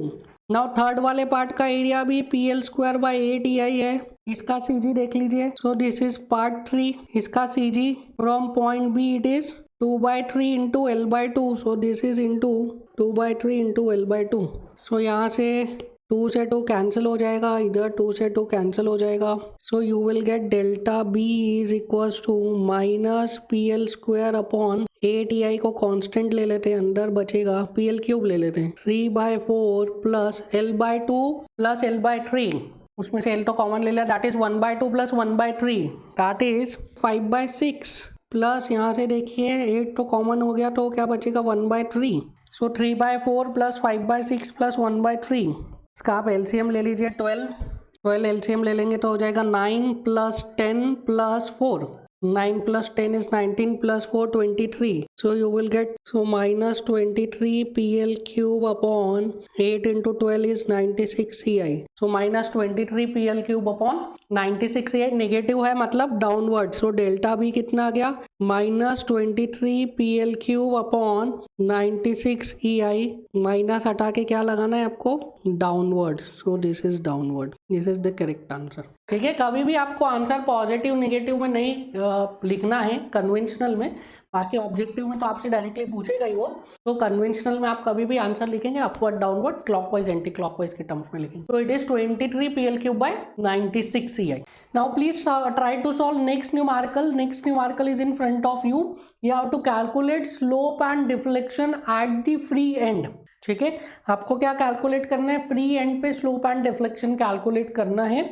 Now third वाले पार्ट का एरिया भी P L square by A T I है, इसका सी जी देख लीजिए। सो दिस इज पार्ट 3, इसका C G from point B it is 2/3 into L by two, so this is into 2/3 into L by two. So यहाँ से 2 से 2 cancel हो जाएगा, इधर 2 से 2 कैंसिल हो जाएगा। So you will get delta B is equal to minus P L square upon A T I को कांस्टेंट ले लेते हैं, अंदर बचेगा पी एल क्यूब ले लेते हैं 3/4 plus L by two plus L by three, उसमें से एल तो कॉमन ले लिया, that is 1/2 plus 1/3 that is 5/6 plus यहाँ से देखिए 8 तो कॉमन हो गया तो क्या बचेगा 1/3, सो 3/4 प्लस 5/6 प्लस 1/3। इसका आप एलसीएम ले लीजिए 12 एलसीएम ले लेंगे तो हो जाएगा 9 plus 10 plus 4, 9 plus 10 is 19 plus 4 23, so you will get so minus 23 pl cube upon 8 into 12 is 96 ci, so minus 23 pl cube upon 96 ci, negative है मतलब डाउनवर्ड, सो डेल्टा भी कितना आ गया minus 23 pl cube upon 96 ei, minus हटा के क्या लगाना है आपको downward, so this is downward, this is the correct answer. ठीक है, कभी भी आपको आंसर पॉजिटिव नेगेटिव में नहीं लिखना है कन्वेंशनल में, बाकी ऑब्जेक्टिव में तो आपसे डायरेक्टली पूछेगा ही वो, तो कन्वेंशनल में आप कभी भी आंसर लिखेंगे upward downward clockwise anti clockwise के टर्म्स में लिखेंगे। तो it is 23 pl cube by 96 ci। Now please try to solve next numerical. Next numerical is in front of you have to calculate slope and deflection at the free end. ठीक है, आपको क्या calculate करना है, free end पे slope and deflection calculate करना है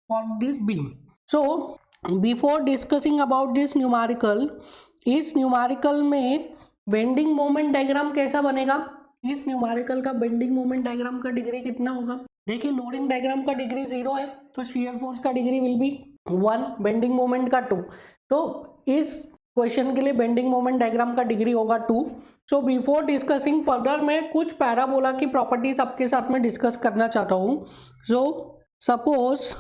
for this beam. So before discussing about this numerical, इस न्यूमेरिकल में बेंडिंग मोमेंट डायग्राम कैसा बनेगा, इस न्यूमेरिकल का बेंडिंग मोमेंट डायग्राम का डिग्री कितना होगा। देखिए लोडिंग डायग्राम का डिग्री 0 है तो शियर फोर्स का degree will B 1, bending moment का 2, तो इस क्वेश्चन के लिए बेंडिंग मोमेंट डायग्राम का डिग्री होगा 2। सो बिफोर डिस्कसिंग फर्दर मैं कुछ पैराबोला की प्रॉपर्टीज आपके साथ में डिस्कस करना चाहता हूँ। So suppose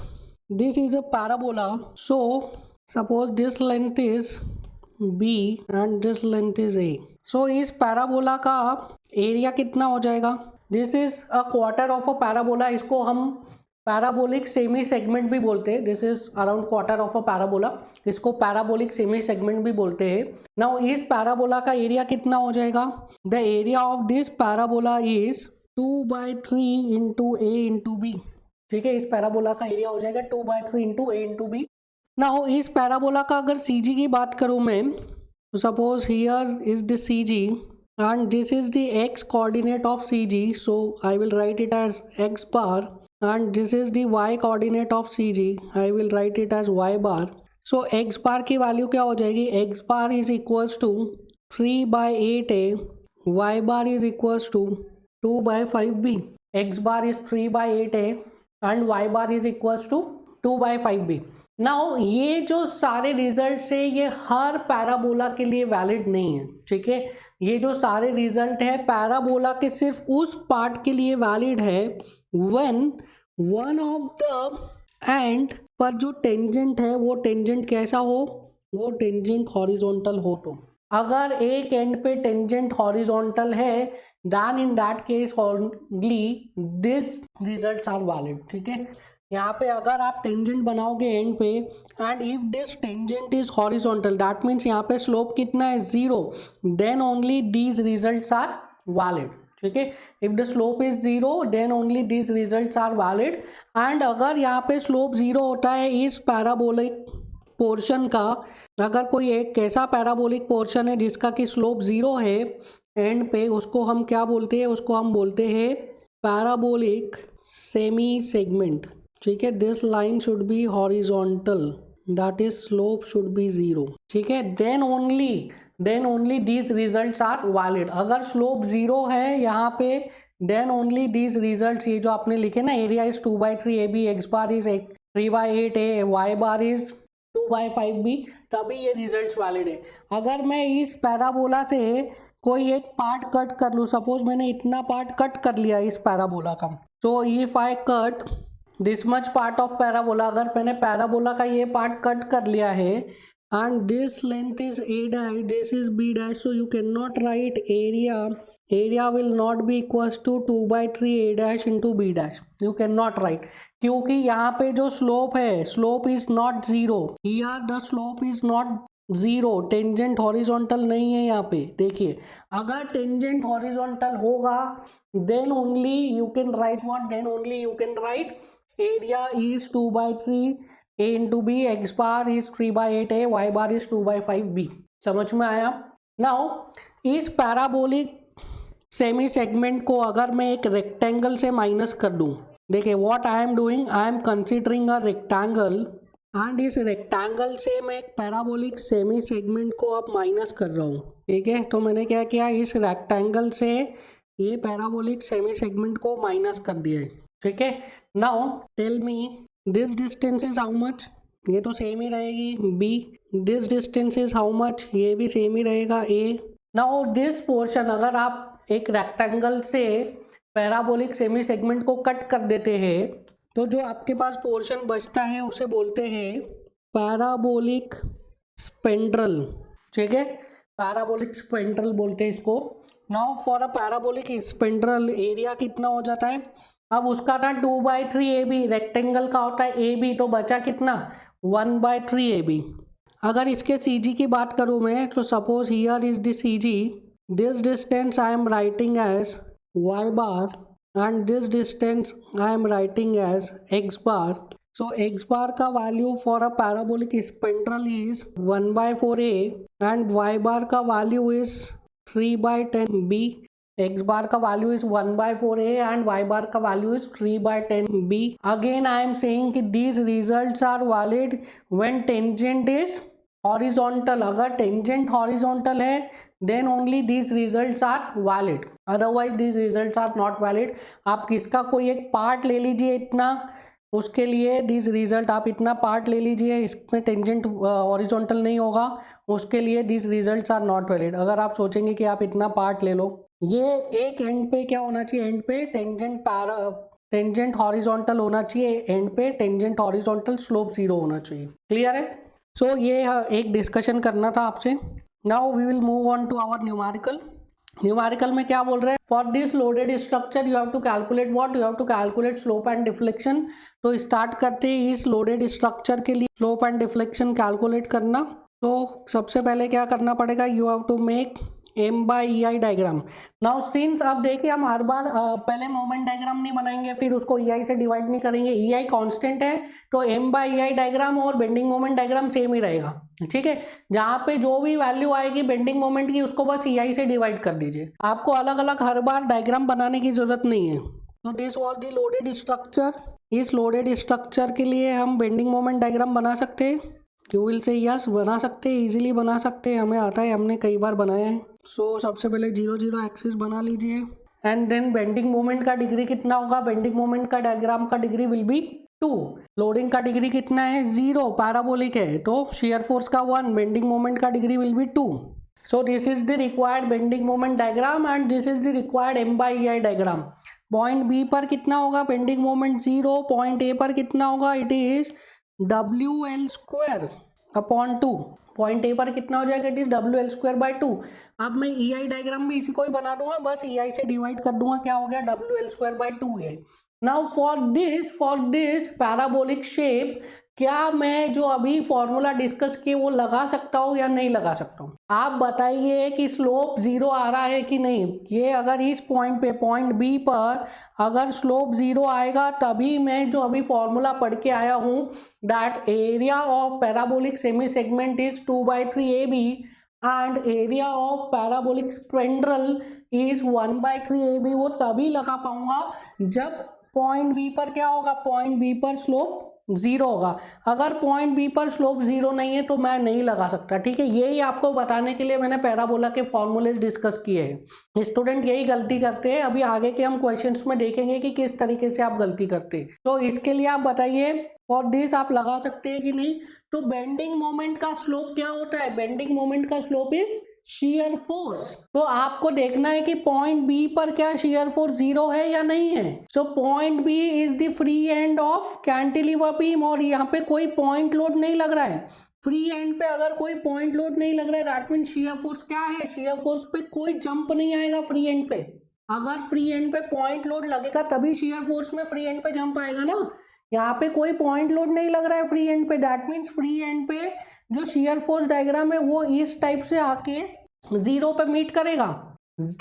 this is a parabola, so suppose this length is b and this length is a, so इस पैराबोला का एरिया कितना हो जाएगा, this is a quarter of a parabola, इसको हम पैराबोलिक सेमी सेगमेंट भी बोलते हैं, this is around quarter of a parabola, इसको पैराबोलिक सेमी सेगमेंट भी बोलते हैं। नाउ इस पैराबोला का एरिया कितना हो जाएगा, the area of this parabola is 2/3 into A into B. ठीक है, इस पैराबोला का एरिया हो जाएगा 2/3 into A into B. Now इस पैराबोला का अगर सी जी की बात करूँ मैं, suppose here is the C G and this is the X coordinate of C G, so I will write it as X bar and this is the Y coordinate of C ji, I will write it as Y bar. So X bar की value क्या हो जाएगी, X bar is equals to 3/8a, Y bar is equals to 2/5b, X bar is 3/8a and y bar is equals to 2/5b। Now ये जो सारे result है ये हर parabola के लिए वैलिड नहीं है। ठीक है, ये जो सारे रिजल्ट है पैराबोला के सिर्फ उस पार्ट के लिए वैलिड है when one of the end पर जो टेंजेंट है वो टेंजेंट कैसा हो, वो टेंजेंट हॉरिजॉन्टल हो। तो अगर एक एंड पे टेंजेंट हॉरिजॉन्टल है then in that case only this results are valid. ठीक है, यहाँ पे अगर आप टेंजेंट बनाओगे एंड पे end if this tangent is horizontal that means यहाँ पे स्लोप कितना है 0, then only these results are valid. ठीक है, if the slope is 0 then only these results are valid. And अगर यहाँ पे स्लोप 0 होता है इस पैराबोलिक पोर्शन का, अगर कोई एक ऐसा पैराबोलिक पोर्शन है जिसका कि स्लोप 0 है एंड पे, उसको हम क्या बोलते हैं, उसको हम बोलते हैं पैराबोलिक सेमी सेगमेंट। ठीक है, this line should be horizontal that is slope should be 0। ठीक है, then only these results are valid. अगर स्लोप 0 है यहाँ पे देन ओनली दीज रिजल्ट्स, ये जो आपने लिखे ना, area is 2/3 AB, X bar is 3/8 A, Y bar is 2/5 B, तभी ये रिजल्ट्स वैलिड है। अगर मैं इस पैराबोला से कोई एक पार्ट कट कर लूँ, सपोज मैंने इतना पार्ट कट कर लिया इस पैराबोला का, तो if I cut this much part of parabola, अगर मैंने पैराबोला का ये पार्ट कट कर लिया है and this length is A', this is B', so you can not write area will not be equals to 2/3 A' into B', you can not write, क्योंकि यहाँ पे जो स्लोप है, slope is not 0, here the slope is not 0, tangent horizontal नहीं है यहाँ पे। देखिए, अगर टेंजेंट हॉरिजॉन्टल होगा then only you can write what, then only you can write area is 2/3 A into B, x bar is 3/8 A, y bar is 2/5 B। समझ में आया? नाउ इस पैराबोलिक सेमी सेगमेंट को अगर मैं एक रेक्टेंगल से माइनस कर दूं, देखिए what I am doing, I am considering a rectangle and इस रेक्टेंगल से मैं एक पैराबोलिक सेमी सेगमेंट को अब माइनस कर रहा हूँ। ठीक है, तो मैंने क्या किया, इस रेक्टेंगल से ये पैराबोलिक सेमी सेगमेंट को माइनस कर दिया है। ठीक है, now tell me this distance is how much, ये तो सेम ही रहेगी B, this distance is how much, ये भी सेम ही रहेगा A। नाउ दिस पोर्शन, अगर आप एक रेक्टेंगल से पैराबोलिक सेमी सेगमेंट को कट कर देते हैं तो जो आपके पास पोर्शन बचता है उसे बोलते हैं पैराबोलिक स्पेंड्रल। ठीक है, पैराबोलिक स्पेंड्रल बोलते हैं इसको। Now for a parabolic spandrel area कितना हो जाता है, अब उसका था 2/3 AB, रेक्टेंगल का होता है AB, तो बचा कितना 1/3 AB। अगर इसके CG की बात करूँ मैं, तो suppose here is the CG, this distance I am writing as y bar and this distance I am writing as x bar. So x bar का value for a parabolic spandrel is 1/4 A and y bar का value is 3/10 B, x bar का value is 1/4 A and y bar का value is 3/10 B। Again I am saying कि these results are valid when tangent is horizontal. अगर tangent horizontal है then only these results are valid, otherwise these results are not valid. आप किसका कोई एक part ले लीजिए इतना, उसके लिए दिस रिजल्ट, आप इतना पार्ट ले लीजिए, इसमें टेंजेंट हॉरिजॉन्टल नहीं होगा, उसके लिए this results are not valid. अगर आप सोचेंगे कि आप इतना पार्ट ले लो, ये एक एंड पे क्या होना चाहिए, एंड पे टेंजेंट हॉरिजॉन्टल होना चाहिए, एंड पे टेंजेंट हॉरिजॉन्टल स्लोप 0 होना चाहिए। क्लियर है? सो ये एक डिस्कशन करना था आपसे। Now we will move on to our numerical. Numerical में क्या बोल रहे हैं, for this loaded structure you have to calculate what, you have to calculate slope and deflection. तो स्टार्ट करते हैं इस लोडेड स्ट्रक्चर के लिए स्लोप एंड डिफ्लेक्शन कैलकुलेट करना। तो सबसे पहले क्या करना पड़ेगा, you have to make M/EI diagram. Now since अब देखिए हम हर बार पहले मोमेंट डायग्राम नहीं बनाएंगे फिर उसको EI से डिवाइड नहीं करेंगे, EI कांस्टेंट है तो M/EI डायग्राम और बेंडिंग मोमेंट डायग्राम सेम ही रहेगा। ठीक है, जहाँ पे जो भी वैल्यू आएगी बेंडिंग मोमेंट की उसको बस EI से डिवाइड कर दीजिए, आपको अलग अलग हर बार डायग्राम बनाने की जरूरत नहीं है। तो this was the loaded structure. इस लोडेड स्ट्रक्चर के लिए हम बेंडिंग मोमेंट डायग्राम बना सकते हैं, यू विल से यस बना सकते हैं, इजीली बना सकते हैं, हमें आता है, हमने कई बार बनाया है। सो सबसे पहले 0 0 एक्सिस बना लीजिए एंड देन बेंडिंग मोमेंट का डिग्री कितना होगा, बेंडिंग मोमेंट का डायग्राम का डिग्री विल बी 2, लोडिंग का डिग्री कितना है 0, पैराबोलिक है तो शियर फोर्स का 1, बेंडिंग मोमेंट का degree will be 2। So this is the required bending moment diagram and this is the required M/EI diagram. Point B पर कितना होगा बेंडिंग मोमेंट 0, पॉइंट ए पर कितना होगा, it is WL² upon 2। Point A पर कितना हो जाएगा, इट इज WL²/2। अब मैं EI डायग्राम भी इसी को ही बना दूंगा, बस EI से डिवाइड कर दूंगा, क्या हो गया WL²/2 है। Now for this parabolic shape क्या मैं जो अभी फॉर्मूला डिस्कस किए वो लगा सकता हूँ या नहीं लगा सकता हूँ? आप बताइए कि स्लोप 0 आ रहा है कि नहीं। ये अगर इस पॉइंट पे पॉइंट बी पर अगर स्लोप 0 आएगा तभी मैं जो अभी फॉर्मूला पढ़ के आया हूँ that area of parabolic semi segment is 2/3 AB and area of parabolic spandrel is 1/3 AB, वो तभी लगा पाऊंगा जब पॉइंट बी पर क्या होगा, पॉइंट बी पर स्लोप 0 होगा। अगर पॉइंट बी पर स्लोप 0 नहीं है तो मैं नहीं लगा सकता। ठीक है, यही आपको बताने के लिए मैंने पैराबोला के फॉर्मूलेज डिस्कस किए हैं। स्टूडेंट यही गलती करते हैं। अभी आगे के हम क्वेश्चंस में देखेंगे कि किस तरीके से आप गलती करते हैं। तो इसके लिए आप बताइए फॉर दिस आप लगा सकते हैं कि नहीं। तो बेंडिंग मोमेंट का स्लोप क्या होता है, बेंडिंग मोमेंट का स्लोप इज shear फोर्स। तो आपको देखना है कि पॉइंट बी पर क्या shear फोर्स 0 है या नहीं है। So point B is the free end of cantilever beam, और यहाँ पे कोई पॉइंट लोड नहीं लग रहा है। फ्री एंड पे अगर कोई पॉइंट लोड नहीं लग रहा है दैट मीन shear फोर्स क्या है, shear फोर्स पे कोई जंप नहीं आएगा फ्री एंड पे। अगर फ्री एंड पे पॉइंट लोड लगेगा तभी shear फोर्स में फ्री एंड पे जंप आएगा ना। यहाँ पे कोई पॉइंट लोड नहीं लग रहा है फ्री एंड पे, दैट मीन्स फ्री एंड पे जो shear फोर्स डायग्राम है वो इस टाइप से आके 0 पे मीट करेगा,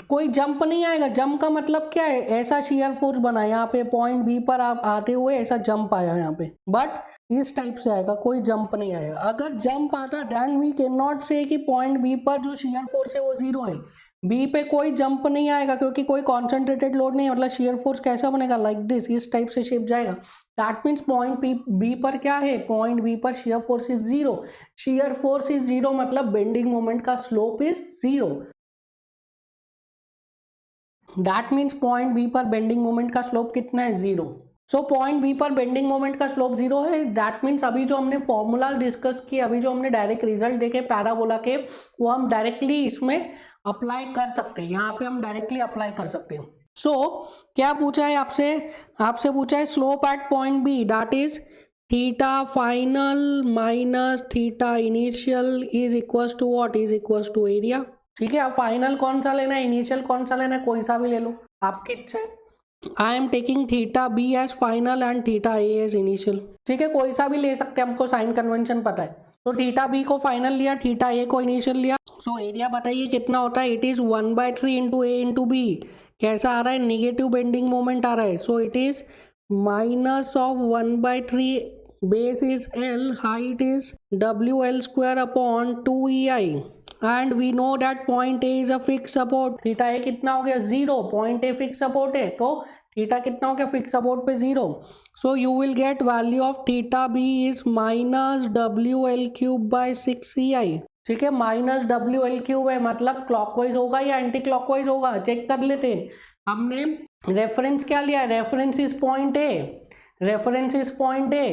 कोई जंप नहीं आएगा। जंप का मतलब क्या है, ऐसा shear फोर्स बना यहाँ पे पॉइंट बी पर आप आते हुए ऐसा जंप आया यहाँ पे, बट इस टाइप से आएगा, कोई जंप नहीं आएगा। अगर जंप आता देन वी कैन नॉट से कि पॉइंट बी पर जो shear फोर्स है वो 0 है। बी पे कोई जंप नहीं आएगा क्योंकि कोई कॉन्सेंट्रेटेड लोड नहीं है, मतलब shear फोर्स कैसा बनेगा, लाइक दिस, इस टाइप से शेप जाएगा। दैट मीन्स पॉइंट बी पर क्या है, पॉइंट बी पर shear force is 0। shear force is 0 मतलब बेंडिंग मोमेंट का slope is 0। That means point B पर बेंडिंग मोमेंट का स्लोप कितना है, 0। सो पॉइंट बी पर बेंडिंग मोमेंट का स्लोप 0 है। दैट मीन्स अभी जो हमने फॉर्मूला डिस्कस किए, अभी जो हमने डायरेक्ट रिजल्ट देखे पैराबोला के, वो हम डायरेक्टली इसमें अप्लाई कर सकते हैं। यहाँ पे हम डायरेक्टली अप्लाई कर सकते हैं। सो क्या पूछा है आपसे पूछा है slope at point B that is theta final minus theta initial is equals to what, is equals to area. ठीक है, अब फाइनल कौन सा लेना है, इनिशियल कौन सा लेना है, कोई सा भी ले लो, आपकी इच्छा है। I am taking theta B as final and theta A as initial. ठीक है, कोई सा भी ले सकते हैं, हमको साइन कन्वेंशन पता है। तो थीटा बी को फाइनल लिया, थीटा ए को इनिशियल लिया। सो एरिया बताइए कितना होता है, it is 1/3 into A into B. कैसा आ रहा है, निगेटिव बेंडिंग मोमेंट आ रहा है। So it is minus of 1/3, base is एल, height is WL²/2EI and we know that point A is a fix support. Theta A कितना हो गया, 0, पॉइंट ए फिक्स सपोर्ट है तो थीटा कितना हो गया, फिक्स सपोर्ट पे 0। So you will get value of theta B is minus WL³/6EI। ठीक है, माइनस WL³ है, मतलब क्लॉकवाइज होगा या एंटी क्लॉकवाइज होगा, चेक कर लेते हैं। हमने रेफरेंस क्या लिया, reference is point A, reference is point A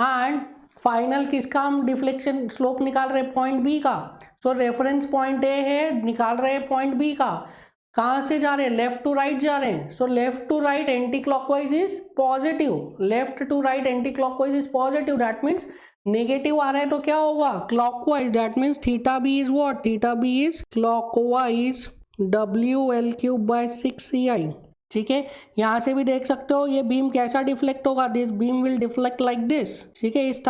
and final किसका हम डिफ्लेक्शन स्लोप निकाल रहे हैं, पॉइंट बी का। सो रेफरेंस पॉइंट ए है, निकाल रहे हैं पॉइंट बी का। कहाँ से जा रहे हैं, लेफ्ट टू राइट जा रहे हैं। So left to right anti clockwise is positive, left to right anti clockwise is positive, that means negative आ रहा है तो क्या होगा, clockwise. That means theta B is what, theta B is clockwise WL³/6EI। ठीक है, यहाँ से भी देख सकते हो ये बीम कैसा डिफ्लेक्ट होगा, this beam will deflect like this. ठीक है, इस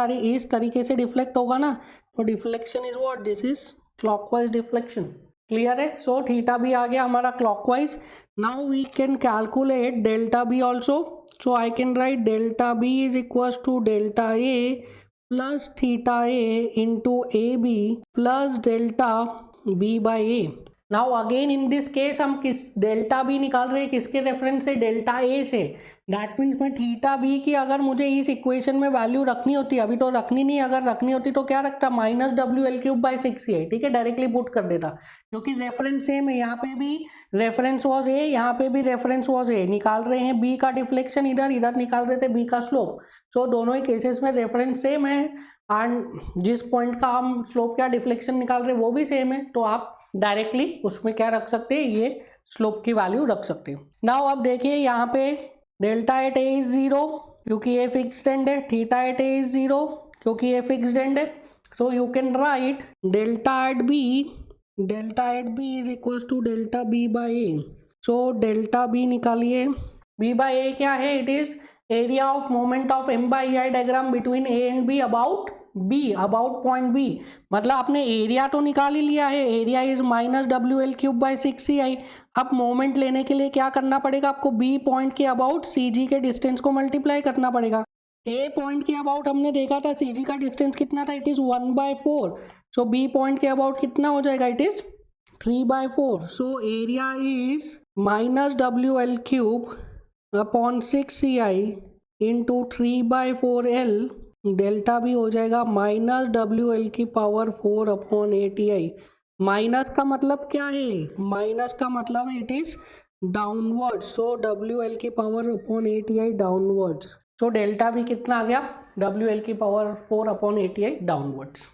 तरीके से डिफ्लेक्ट होगा ना, तो deflection is what, this is clockwise deflection. Clear है। सो थीटा बी आ गया हमारा clockwise. Now we can calculate delta B also. So I can write delta B is equals to delta A plus theta A into A B plus delta B by A. Now again in this case हम किस delta B निकाल रहे हैं, किसके reference से, delta ए से। That means मैं theta B की अगर मुझे इस इक्वेशन में वैल्यू रखनी होती, अभी तो रखनी नहीं, अगर रखनी होती तो क्या रखता, माइनस WL³/6 ठीक है, डायरेक्टली पुट कर देता, क्योंकि रेफरेंस सेम है। यहाँ पे भी रेफरेंस वॉज ए, यहाँ पे भी रेफरेंस वॉज ए। निकाल रहे हैं बी का डिफ्लेक्शन, इधर इधर निकाल रहे थे बी का स्लोप। सो दोनों ही केसेस में रेफरेंस सेम है एंड जिस पॉइंट का हम स्लोप क्या डिफ्लेक्शन निकाल रहे हैं वो भी सेम है, तो आप डायरेक्टली उसमें क्या रख सकते हैं, ये स्लोप की वैल्यू रख सकते हो। नाउ अब देखिए यहाँ पे डेल्टा एट ए इज 0 क्योंकि ये फिक्स्ड एंड है, थीटा एट ए इज 0 क्योंकि ये फिक्स्ड एंड है, So you can write delta at B is equals to delta B by A. So delta B निकालिए, B by A क्या है? It is area of moment of M by EI diagram between A and B about B, about point B. मतलब आपने area तो निकाल ही लिया है, area is minus WL cube by 6CI. अब मोमेंट लेने के लिए क्या करना पड़ेगा आपको? B पॉइंट के अबाउट CG के डिस्टेंस को मल्टीप्लाई करना पड़ेगा. A पॉइंट के अबाउट हमने देखा था CG का डिस्टेंस कितना था? It is 1/4. So B point के अबाउट कितना हो जाएगा? It is 3/4. So area is minus WL cube upon 6CI into 3/4L. Delta भी हो जाएगा माइनस WL की पावर 4 अपॉन 8EI. माइनस का मतलब क्या है? माइनस का मतलब है it is downwards. So WL की power upon 8EI downwards. So delta भी कितना आ गया? WL की पावर 4 अपॉन 8EI डाउनवर्ड्स.